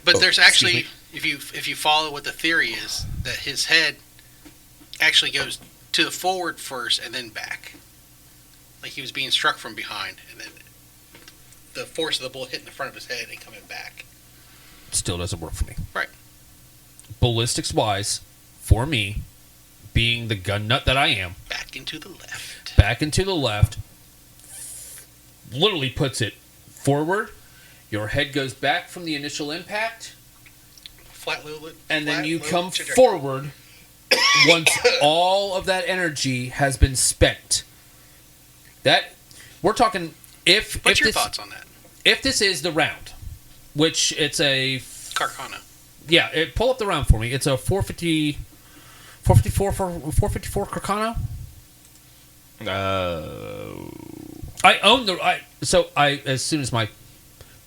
But there's actually, if you follow what the theory is, that his head actually goes to the forward first and then back. Like he was being struck from behind, and then the force of the bullet hitting the front of his head and coming back. Still doesn't work for me. Right. Ballistics wise, for me, being the gun nut that I am, Back into the left. Literally puts it forward. Your head goes back from the initial impact, and then you come forward once all of that energy has been spent. That we're talking. What's your thoughts on that? If this is the round, which it's a Carcana. Yeah, pull up the round for me. It's a 454 Carcano. I own the. As soon as my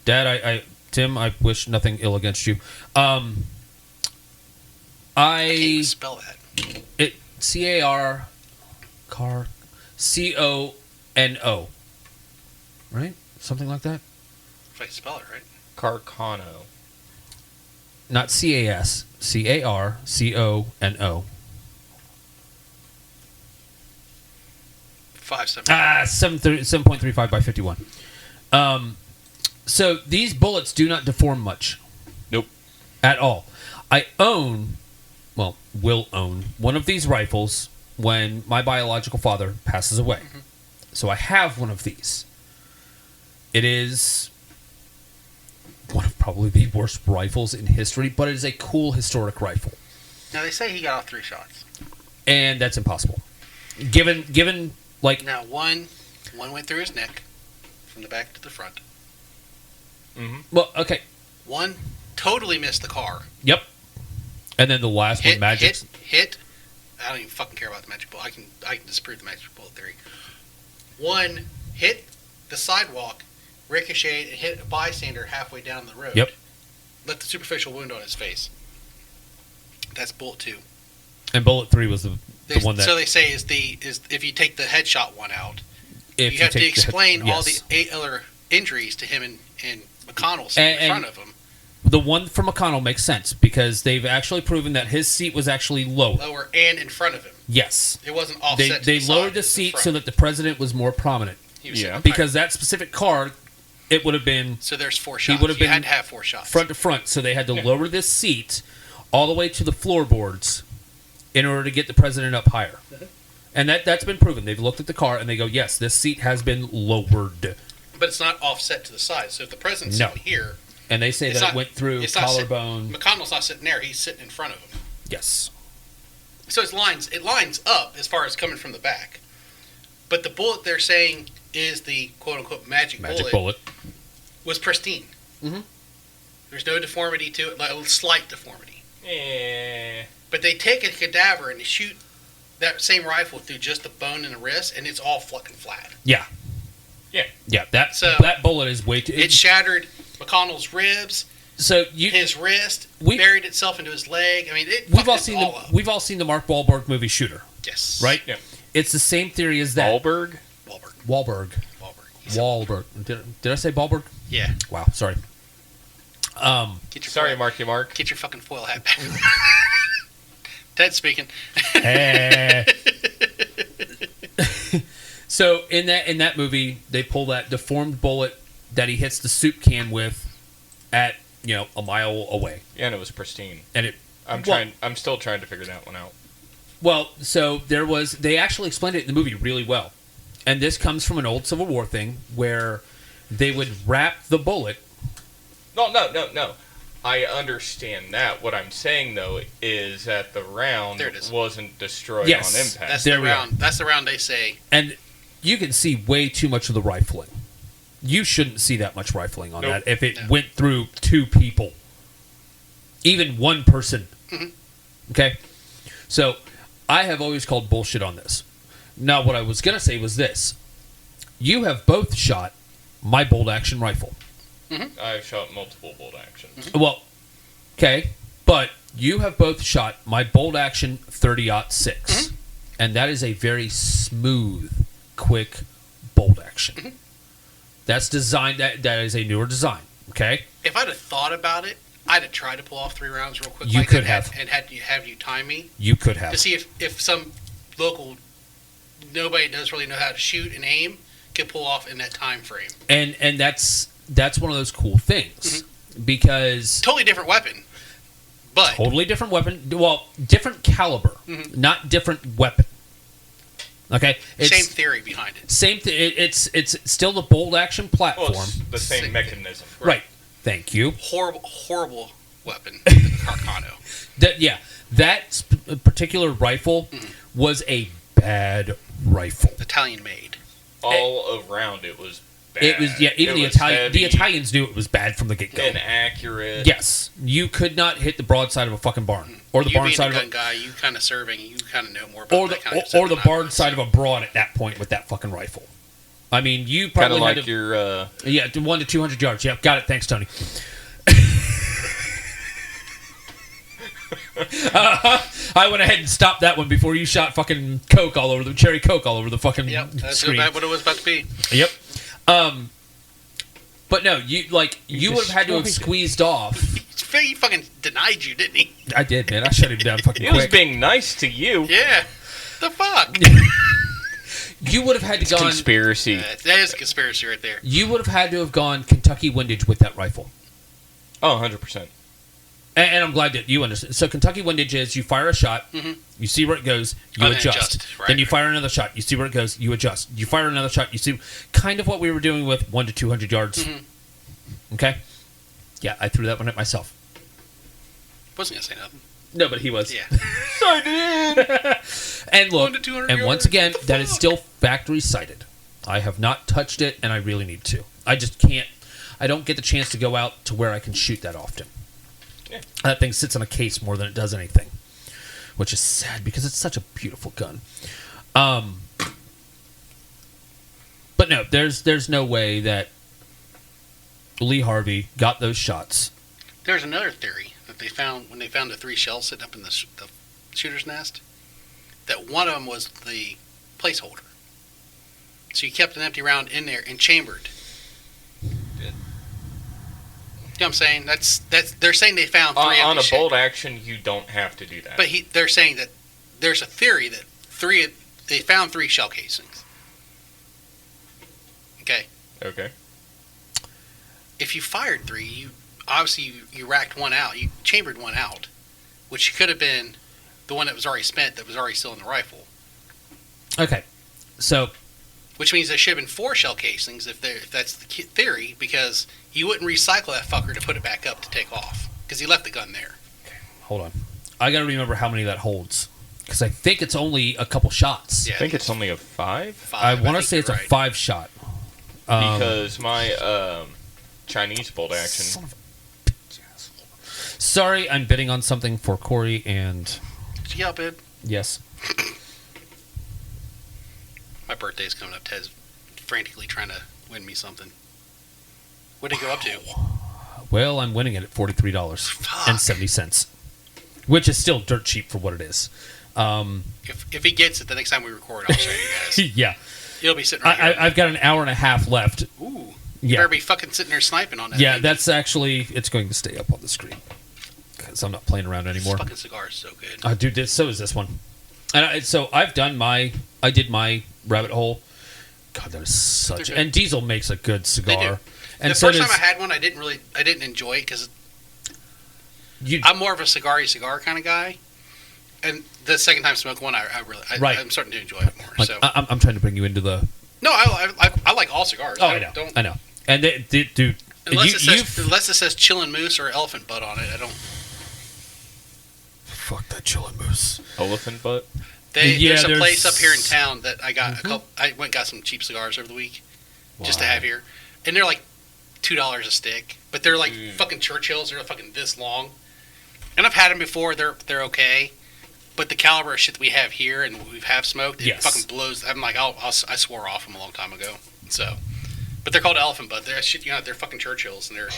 dad, Tim, I wish nothing ill against you. I can't even spell that. It CAR CONO, right? Something like that. If I can spell it right. Carcano. Not CAS. CARCONO. 7.35 by 51. So these bullets do not deform much. Nope. At all. I will own one of these rifles when my biological father passes away. Mm-hmm. So I have one of these. It is one of probably the worst rifles in history, but it is a cool historic rifle. Now they say he got off 3 shots. And that's impossible. Given like... Now one went through his neck from the back to the front. Mm-hmm. Well, okay. One totally missed the car. Yep. And then the last one, magic. Hit. I don't even fucking care about the magic bullet. I can disprove the magic bullet theory. One hit the sidewalk, ricocheted, and hit a bystander halfway down the road. Yep. Left a superficial wound on his face. That's bullet 2. And bullet 3 was the one that... So they say is if you take the headshot one out, you have to explain all the yes. 8 other injuries to him and McConnell sitting in front of him. The one from McConnell makes sense because they've actually proven that his seat was actually lower and in front of him. Yes. It wasn't offset. They lowered the seat so that the president was more prominent. Because that specific car, it would have been... So there's 4 shots. He would have been had to have 4 shots. Front to front. So they had to lower this seat all the way to the floorboards in order to get the president up higher. And that's been proven. They've looked at the car and they go, yes, this seat has been lowered. But it's not offset to the side. So if the president's sitting here... And they say that it went through collarbone. McConnell's not sitting there. He's sitting in front of him. Yes. So it lines up as far as coming from the back. But the bullet they're saying is the quote-unquote magic bullet was pristine. Mm-hmm. There's no deformity to it, like a slight deformity. Yeah. But they take a cadaver and they shoot that same rifle through just the bone in the wrist, and it's all fucking flat. Yeah. Yeah. Yeah, that bullet is way too... It shattered McConnell's ribs, his wrist, buried itself into his leg. I mean, we've all seen the Mark Wahlberg movie Shooter. Yes. Right? Yeah. It's the same theory as that. Wahlberg. Did I say Wahlberg? Yeah. Wow, sorry. Sorry, Marky Mark. Get your fucking foil hat back. Ted speaking. So in that movie, they pull that deformed bullet that he hits the soup can with at a mile away. Yeah, and it was pristine. And I'm still trying to figure that one out. Well, so they actually explained it in the movie really well. And this comes from an old Civil War thing where they would wrap the bullet. No. I understand that. What I'm saying, though, is that the round wasn't destroyed on impact. That's the round. That's the round they say. And you can see way too much of the rifling. You shouldn't see that much rifling on that if it went through 2 people. Even 1 person. Mm-hmm. Okay? So, I have always called bullshit on this. Now, what I was going to say was this. You have both shot my bolt-action rifle. Mm-hmm. I've shot multiple bolt-actions. Mm-hmm. Well, okay, but you have both shot my bolt-action 30-06. Mm-hmm. And that is a very smooth, quick bolt-action. Mm-hmm. That's designed. That is a newer design. Okay. If I'd have thought about it, I'd have tried to pull off 3 rounds real quick. You could have, and have you time me. You could have to see if some local nobody does really know how to shoot and aim could pull off in that time frame. And that's one of those cool things because totally different weapon, but totally different weapon. Well, different caliber, not different weapon. Okay, same theory behind it. It's still the bolt action platform. Well, it's the same mechanism. Right. Thank you. Horrible weapon. The Carcano. That particular rifle was a bad rifle. Italian made. All around it was bad. It was even the Italians knew it was bad from the get-go. Inaccurate. Yes, you could not hit the broadside of a fucking barn or the barn side of a gun guy. You kind of serving. You kind of know more about or the barn side of a broad at that point with that fucking rifle. I mean, you probably kind of like had to, your 1 to 200 yards. Yeah, got it. Thanks, Tony. I went ahead and stopped that one before you shot fucking Coke all over the cherry Coke all over the fucking that's screen. That's what it was about to be. Yep. But no, you would have had to have squeezed off. He fucking denied you, didn't he? I did, man. I shut him down fucking He quick. was being nice to you. Yeah. The fuck? You would have had to gone Conspiracy. That is a conspiracy right there. You would have had to have gone Kentucky windage with that rifle. Oh, 100%. And I'm glad that you understand. So Kentucky windage is you fire a shot, you see where it goes, you adjust. Right, then you fire another shot, you see where it goes, you adjust. You fire another shot, you see kind of what we were doing with 100 to 200 yards. Okay? Yeah, I threw that one at myself. Wasn't going to say nothing. No, but he was. Yeah. I did. And look, 100 to 200 and once yards? again, What the that is fuck? still factory sighted. I have not touched it, and I really need to. I just can't. I don't get the chance to go out to where I can shoot that often. Yeah. That thing sits on a case more than it does anything, which is sad because it's such a beautiful gun. But no, there's no way that Lee Harvey got those shots. There's another theory that they found when they found the 3 shells sitting up in the shooter's nest, that one of them was the placeholder. So you kept an empty round in there and chambered. You know what I'm saying? That's they're saying they found 3 On empty a bolt action, you don't have to do that. But they're saying that there's a theory that they found 3 shell casings. Okay. Okay. If you fired 3, you obviously you racked one out. You chambered one out, which could have been the one that was already spent that was already still in the rifle. Okay, so Which means there should have been 4 shell casings if that's the theory, because you wouldn't recycle that fucker to put it back up to take off because he left the gun there. hold on. I got to remember how many that holds because I think it's only a couple shots. Yeah, I think it's only a 5. 5. I want to think say it's you're a right. 5 shot. Because my Chinese bolt action. Son of a bitch asshole. Sorry, I'm bidding on something for Corey, and Did you help it? yes. My birthday's coming up. Ted's frantically trying to win me something. What did it go up to? Well, I'm winning it at $43.70, which is still dirt cheap for what it is. If he gets it, the next time we record, I'll show you guys. Yeah, He'll be sitting right here. I've got an hour and a half left. Ooh. You Yeah, better be fucking sitting there sniping on that. yeah. thing. That's actually it's going to stay up on the screen because I'm not playing around This anymore. fucking cigar is so good. Dude, so is this one. And so I did my rabbit hole. God, that is such. They're good. And Diesel makes a good cigar. They do. And The so first does, time I had one, I didn't enjoy it because you, I'm more of a cigar kind of guy. And the second time smoking one, Right. I'm starting to enjoy it more. like, So I'm trying to bring you into the. no, I like all cigars. Oh, I know. And dude, Unless it says chillin' moose or elephant butt on it, I don't. fuck that chillin' moose. Elephant butt? There's a there's- place up here in town that I got a couple. I went and got some cheap cigars over the week just to Wow. have here, and they're like $2 a stick, but they're like fucking Churchills. They're fucking this long, and I've had them before. They're okay, but the caliber of shit that we have here and we have smoked, it Yes. fucking blows. I'm like, I swore off them a long time ago. So, but they're called elephant butt. They're shit. They're fucking Churchills, and they're.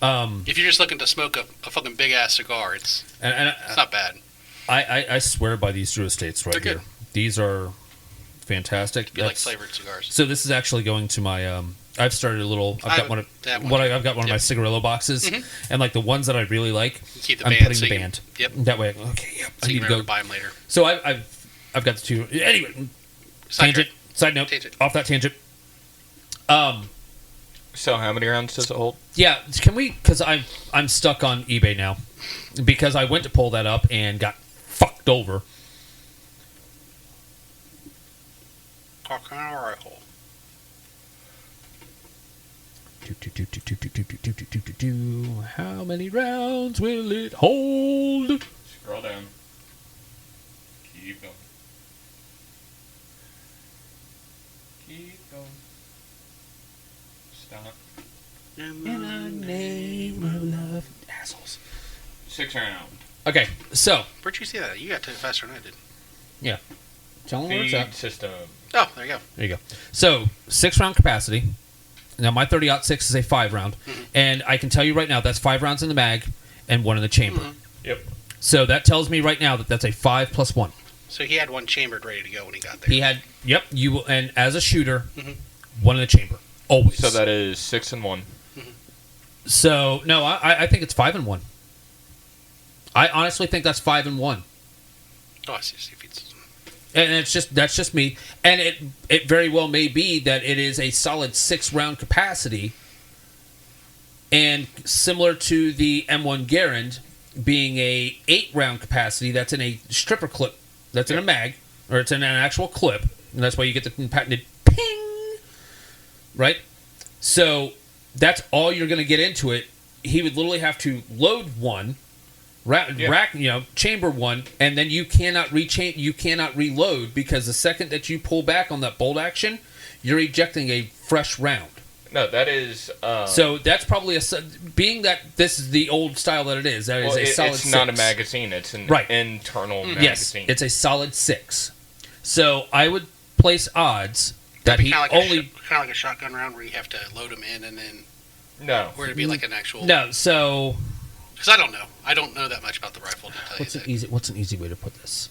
If you're just looking to smoke a fucking big ass cigar, it's It's not bad. I swear by these Drew Estates right They're here. good. These are fantastic. You like flavored cigars. So this is actually going to my. I've started a little. I've got one of that one what too. I've got one of my Yep. cigarillo boxes, and like the ones that I really like, Keep the I'm band. putting so the you can- band. Yep. That way, okay, yep. I So you need can to remember go. to buy them later. So I've got the two. Anyway, tangent. Side note. Tangent. Off that tangent. So how many rounds does it hold? Yeah, can we? Because I'm stuck on eBay now because I went to pull that up and got fucked over. How many rounds will it hold? Scroll down. Keep going. Keep going. Stop. In the name of love, assholes. 6 round. Okay, so Where'd you see that? You got to it faster than I did. yeah, tell them where it's at. Feed system. Oh, there you go. There you go. So 6-round capacity. Now my 30-06 is a 5-round, and I can tell you right now that's 5 rounds in the mag and 1 in the chamber. Yep. So that tells me right now that that's a 5 + 1. So he had one chambered ready to go when he got there. He had, yep, you will, and as a shooter, 1 in the chamber, Always. So that is 6-1. So no, I think it's 5-1. I honestly think that's 5-1. Oh, I see. If it's... And that's just me. And it very well may be that it is a solid 6-round capacity. And similar to the M1 Garand being a 8-round capacity, that's in a stripper clip. That's in a mag, or it's in an actual clip. And that's why you get the patented ping. Right? So that's all you're going to get into it. He would literally have to load one, rack, chamber one, and then you cannot reload, because the second that you pull back on that bolt action, you're ejecting a fresh round. No, that is... so that's probably being that this is the old style that it is. That is a solid 6. It's not a magazine. It's an internal magazine. Yes, it's a solid 6. So I would place odds that he only... kind of like a shotgun round where you have to load them in and then... No. Or it'd be like an actual... No, so... Because I don't know. I don't know that much about the rifle to tell What's an easy way to put this?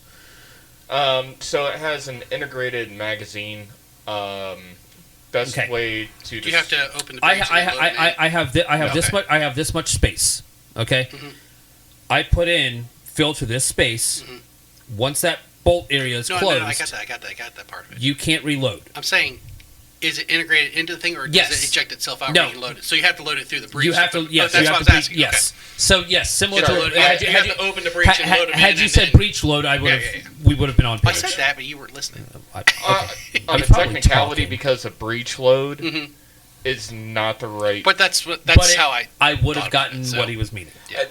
So it has an integrated magazine. Best way to... Do you have to open the breech I have this much space. Okay? Mm-hmm. I put in fill to this space. Mm-hmm. Once that bolt area is closed... No, I got that part of it. You can't reload. I'm saying, is it integrated into the thing, or does it eject itself out when you load it? So you have to load it through the breech. You have to, yes. That's what I was asking. Yes. Okay. So, yes, similar to... You have to open the breech and load it in. Had you said breech load, we would have been on page. I said that, but you weren't listening. On a technicality, because a breech load is not the right... But that's how I would have gotten what he was meaning. Yeah.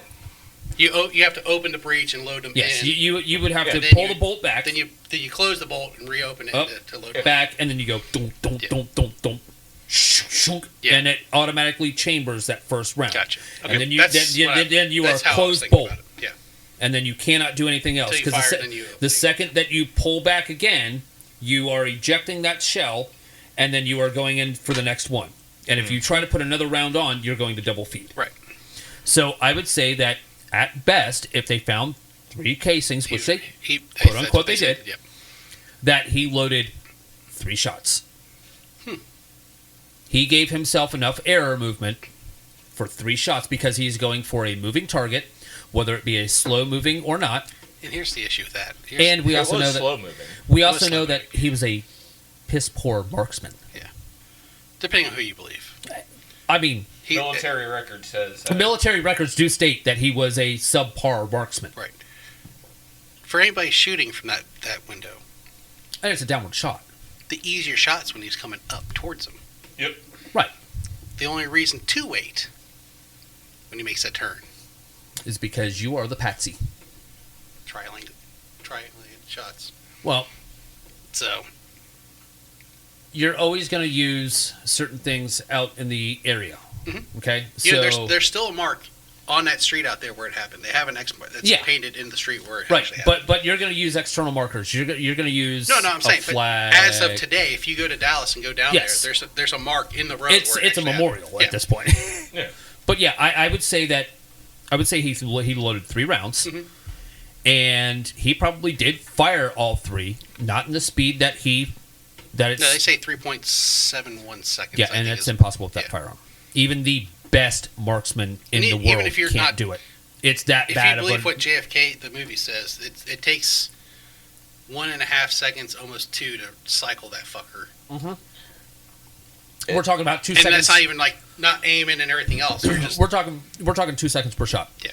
You have to open the breech and load them in. Yes, you would have to pull the bolt back. Then you close the bolt and reopen it to load it back, and then you go dum, and it automatically chambers that first round. Gotcha. Okay. And then you are closed bolt. Yeah. And then you cannot do anything else, because the second that you pull back again, you are ejecting that shell, and then you are going in for the next one. And if you try to put another round on, you're going to double feed. Right. So I would say that at best, if they found 3 casings, which they quote unquote they did, that he loaded 3 shots. He gave himself enough error movement for 3 shots, because he's going for a moving target, whether it be a slow moving or not. And here's the issue with that. And we also know that he was a piss poor marksman. Yeah. Depending on who you believe. I mean, military record says military records do state that he was a subpar marksman. Right. For anybody shooting from that window, and it's a downward shot. The easier shot's when he's coming up towards him. Yep. Right. The only reason to wait when he makes that turn is because you are the patsy. Triangulated shots. Well, so you're always going to use certain things out in the area. Mm-hmm. Okay? So there's still a mark on that street out there where it happened. They have an X mark that's painted in the street where it actually happened. But you're going to use external markers. You're going to use I'm saying flag. But as of today, if you go to Dallas and go down there, there's a mark in the road. It's a memorial at this point. Yeah. But yeah, I would say he loaded 3 rounds. Mm-hmm. And he probably did fire all 3, not in the speed that it's... No, they say 3.71 seconds. Yeah, and it's impossible with that firearm. Even the best marksman in the world can't do it. It's that bad. If you believe what JFK, the movie, says, it takes 1.5 seconds, almost 2, to cycle that fucker. Mm-hmm. We're talking about 2 seconds. And that's not even not aiming and everything else. We're talking 2 seconds per shot. Yeah.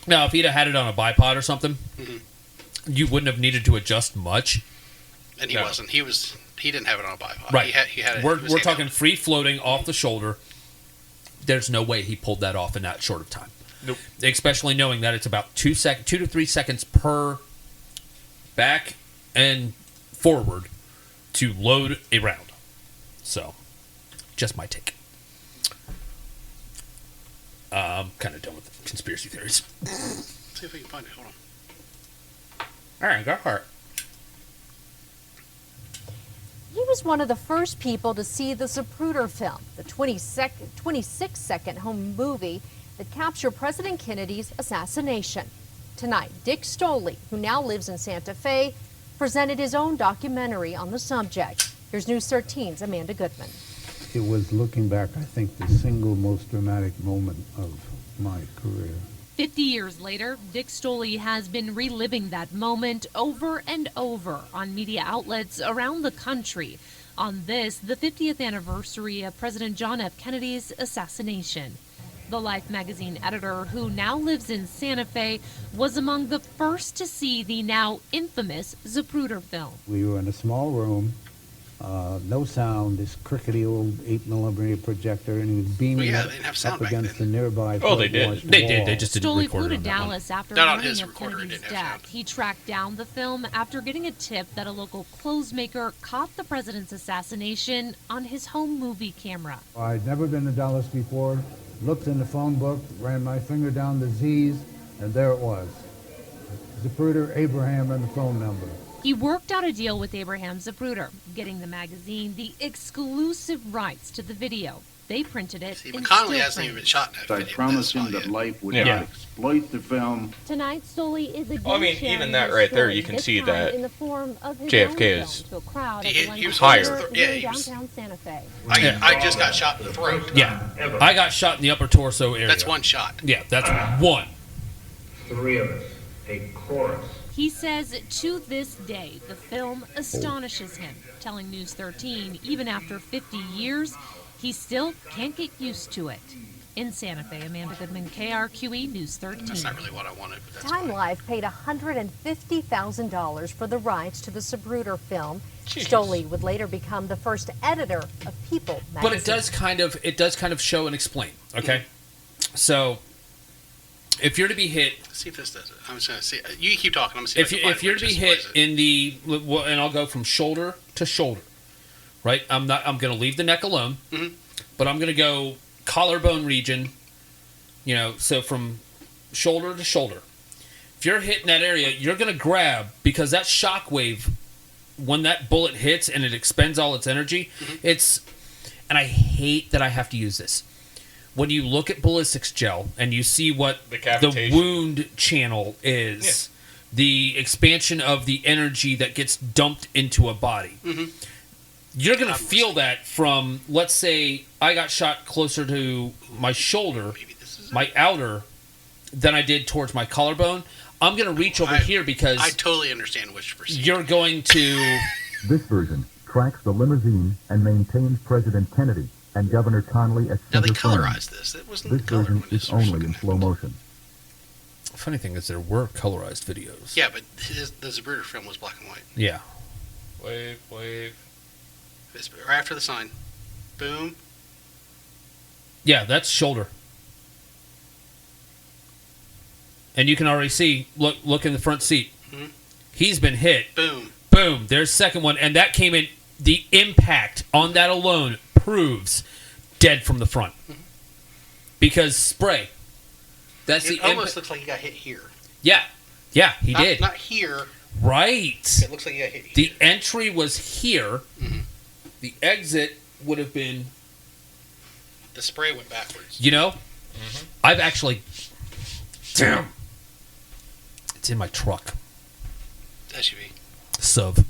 Now, if he'd have had it on a bipod or something, you wouldn't have needed to adjust much. And he wasn't. He didn't have it on a bipod. Right. He had it. We're talking free floating off the shoulder. There's no way he pulled that off in that short of time. Nope. Especially knowing that it's about 2 to 3 seconds per back and forward to load a round. So, just my take. I'm kind of done with the conspiracy theories. See if we can find it. Hold on. All right, go for it. He was one of the first people to see the Zapruder film, the 26-second home movie that captured President Kennedy's assassination. Tonight, Dick Stoley, who now lives in Santa Fe, presented his own documentary on the subject. Here's News 13's Amanda Goodman. It was, looking back, I think, the single most dramatic moment of my career. 50 years later, Dick Stoley has been reliving that moment over and over on media outlets around the country. On this, the 50th anniversary of President John F. Kennedy's assassination. The Life magazine editor, who now lives in Santa Fe, was among the first to see the now infamous Zapruder film. We were in a small room, no sound, this crickety old 8mm projector, and he was beaming Well, yeah, they didn't have sound up back against then. the nearby Oh, they did. whitewashed They did. wall. They just didn't Stoley record flew it to on that one. Dallas after Not on learning his of recorder, it Kennedy's didn't have death. He tracked down the film after getting a tip that a local clothesmaker caught the president's assassination on his home movie camera. I'd never been to Dallas before, looked in the phone book, ran my finger down the Z's, and there it was. Zapruder, Abraham, and the phone number. He worked out a deal with Abraham Zapruder, getting the magazine the exclusive rights to the video. They printed it See, in McConnelly still hasn't even print. been shot in that I video. promised That's him not that yet. life would Yeah. not exploit the film. Tonight, Stoley is again Well, I mean, sharing even that his right there, story, you can this see time that in the form of his JFK own film is to a crowd at He- the he was Allinder higher. Theater Yeah, in he was- downtown Santa Fe. I just got shot in the throat. Yeah, I got shot in the upper torso area. That's one shot. Yeah, that's one. Three of us, a chorus. He says to this day, the film astonishes him, telling News 13, even after 50 years, he still can't get used to it. In Santa Fe, Amanda Goodman, KRQE News 13. That's not really what I wanted, but that's Time fine. Life paid $150,000 for the rights to the Zapruder film. Jeez. Stoley would later become the first editor of People magazine. But it does kind of show and explain. Okay, so if you're to be hit, Let's see if this does it. I'm just gonna see. You keep talking. I'm gonna see if I can if you're to find be it. hit Just what is it? in the, well, and I'll go from shoulder to shoulder, right? I'm going to leave the neck alone, but I'm going to go collarbone region. You know, so from shoulder to shoulder. If you're hitting that area, you're going to grab, because that shock wave, when that bullet hits and it expends all its energy, it's, and I hate that I have to use this. When you look at ballistics gel and you see what The the cavitation. wound channel is, the expansion of the energy that gets dumped into a body, you're going to feel that from, let's say, I got shot closer to my shoulder, Maybe this is it. my outer, than I did towards my collarbone. I'm going to reach over here because I totally understand which procedure. you're going to... This version tracks the limousine and maintains President Kennedy and Governor Connally as Now they center frame. colorized this. It wasn't This colored version when this is was only in fucking slow motion. Funny thing is, there were colorized videos. Yeah, but the Zapruder film was black and white. Yeah. Wave. It's right after the sign. Boom. Yeah, that's shoulder. And you can already see, look in the front seat. Mhm. He's been hit. Boom. Boom. There's second one. And that came in, the impact on that alone proves dead from the front. Because spray. That's It the almost looks like he got hit here. Yeah. Yeah, he Not, did. Not here. Right. It looks like he got hit here. The entry was here. The exit would have been, The spray went backwards. you know, I've actually, damn, it's in my truck. SUV. SUV.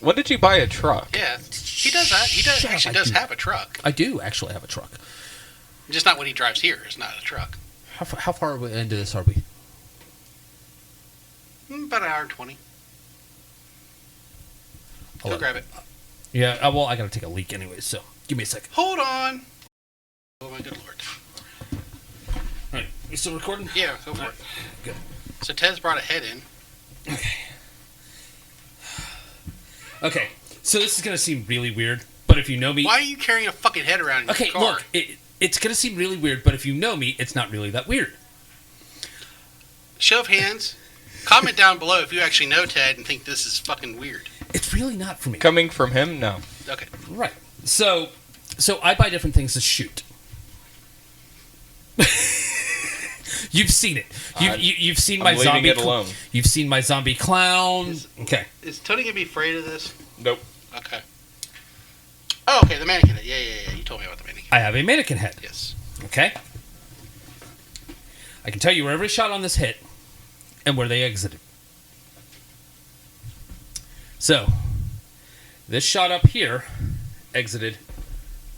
When did you buy a truck? Yeah, he does that. He does Shut up, actually I does do. have a truck. I do actually have a truck. Just not when he drives here. It's not a truck. How far into this are we? About an hour and 20. Go grab it. Yeah, well, I gotta take a leak anyway, so give me a second. Hold on. Oh my good lord. All right, you still recording? Yeah, go for it. Good. So Ted's brought a head in. Okay, so this is gonna seem really weird, but if you know me, Why are you carrying a fucking head around in okay, your car? look, it's gonna seem really weird, but if you know me, it's not really that weird. Show of hands. Comment down below if you actually know Ted and think this is fucking weird. It's really not for me. Coming from him? No. Okay. Right. So I buy different things to shoot. You've seen it. You've seen my I'm leaving zombie. it alone. You've seen my zombie clown. Okay. Is Tony gonna be afraid of this? Nope. Okay. Oh, okay. The mannequin head. Yeah. You told me about the mannequin. I have a mannequin head. Yes. Okay. I can tell you where every shot on this hit and where they exited. So, this shot up here exited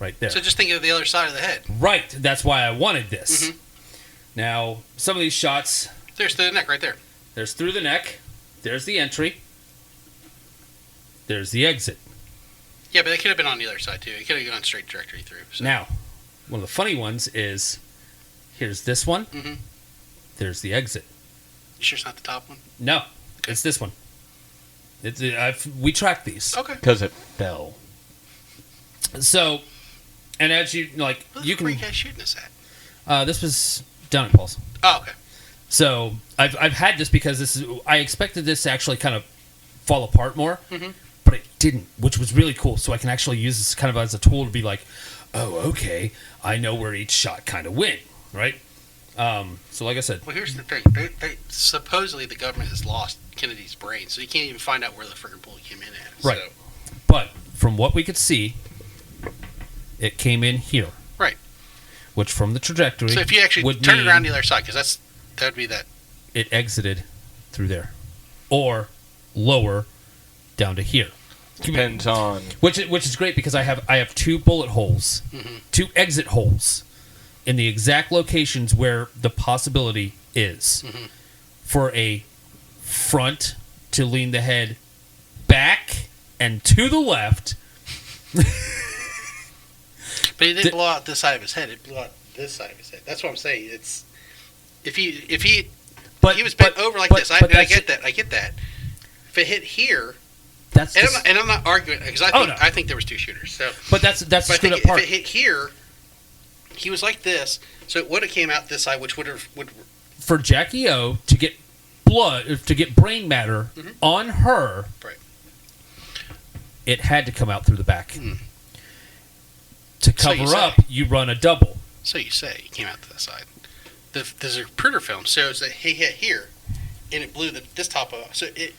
right there. So just think of the other side of the head. Right. That's why I wanted this. Now, some of these shots, There's the neck right there. there's through the neck, there's the entry, there's the exit. Yeah, but they could have been on the other side too. It could have gone straight directly through. So. Now, one of the funny ones is, here's this one, there's the exit. You sure it's not the top one? No, it's this one. We tracked these. Okay. Because it fell. So, and as you, like, What you the freak can... are you guys shooting this at? This was down at Paul's. Oh, okay. So, I've had this because I expected this to actually kind of fall apart more, but it didn't, which was really cool. So I can actually use this kind of as a tool to be like, oh, okay, I know where each shot kind of went, right? So like I said, Well, here's the thing. They supposedly the government has lost Kennedy's brain, so you can't even find out where the freaking bullet came in at. Right. So. But from what we could see, it came in here. Right. Which from the trajectory, So if you actually would turn it mean around the other side, because that'd be that. it exited through there, or lower down to here. Depends on... Which is great because I have two bullet holes, two exit holes, in the exact locations where the possibility is for a front to lean the head back and to the left. But he didn't blow out this side of his head. It blew out this side of his head. That's what I'm saying. It's if he was bent over like this. I get that. I get that. If it hit here, I'm not arguing because I think there was two shooters. So, but that's the screwed up part. If it hit here, he was like this, so it would have came out this side, which would for Jackie O to get blood, to get brain matter on her. Right. It had to come out through the back. To cover up, you run a double. So you say he came out to the side. The Zapruder film shows that he hit here, and it blew this top off. So it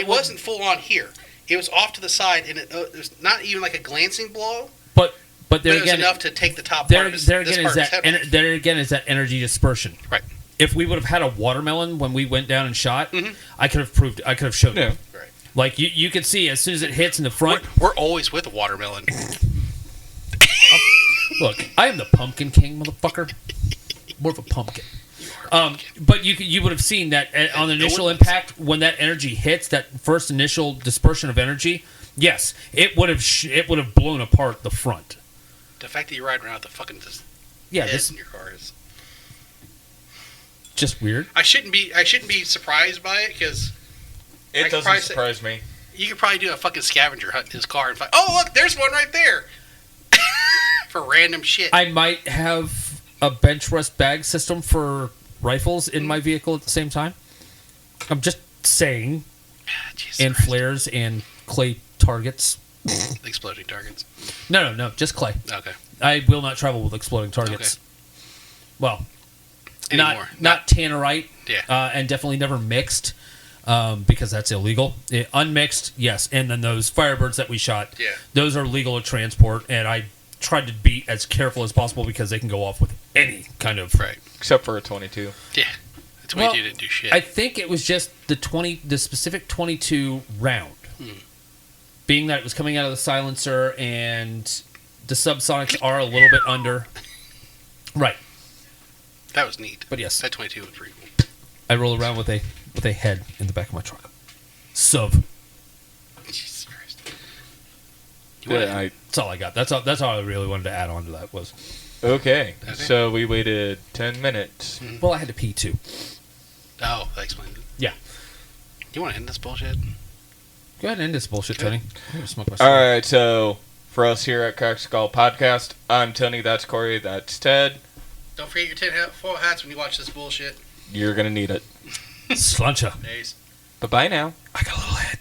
wasn't full on here. It was off to the side, and it was not even like a glancing blow. But there it was again, enough to take the top part of his head off. There again is that energy dispersion. Right. If we would have had a watermelon when we went down and shot, I could have showed you. Right. Like you could see as soon as it hits in the front. We're always with a watermelon. Look, I am the pumpkin king, motherfucker. More of a pumpkin. But you would have seen that on the initial impact, when that energy hits, that first initial dispersion of energy, yes, it would have blown apart the front. The fact that you're riding around with the fucking this in your car is just weird. I shouldn't be surprised by it because it doesn't surprise me. You could probably do a fucking scavenger hunt in his car and find, oh look, there's one right there. For random shit. I might have a bench rest bag system for rifles in my vehicle at the same time. I'm just saying. And Christ. flares and clay targets. Exploding targets. No, just clay. Okay. I will not travel with exploding targets. Okay. Well, Anymore. not tannerite. Yeah. And definitely never mixed, because that's illegal. Unmixed, yes. And then those Firebirds that we shot, those are legal to transport. And I tried to be as careful as possible because they can go off with any kind of... Right. Except for a 22. Yeah. The 22 didn't do shit. I think it was just the specific 22 round. Being that it was coming out of the silencer and the subsonics are a little bit under. Right. That was neat. But yes. That 22 was pretty cool. I roll around with a head in the back of my truck. Sub. Jesus Christ. That's all I got. That's all I really wanted to add on to that was. Okay. So we waited 10 minutes. Well, I had to pee too. Oh, that explains it. Yeah. Do you want to end this bullshit? Go ahead and end this bullshit, Tony. I'm gonna smoke my All right, so for us here at Crack Skull Podcast, I'm Tony, that's Corey, that's Ted. Don't forget your tinfoil hats when you watch this bullshit. You're going to need it. Sluncha. Peace. Bye-bye now. I got a little head.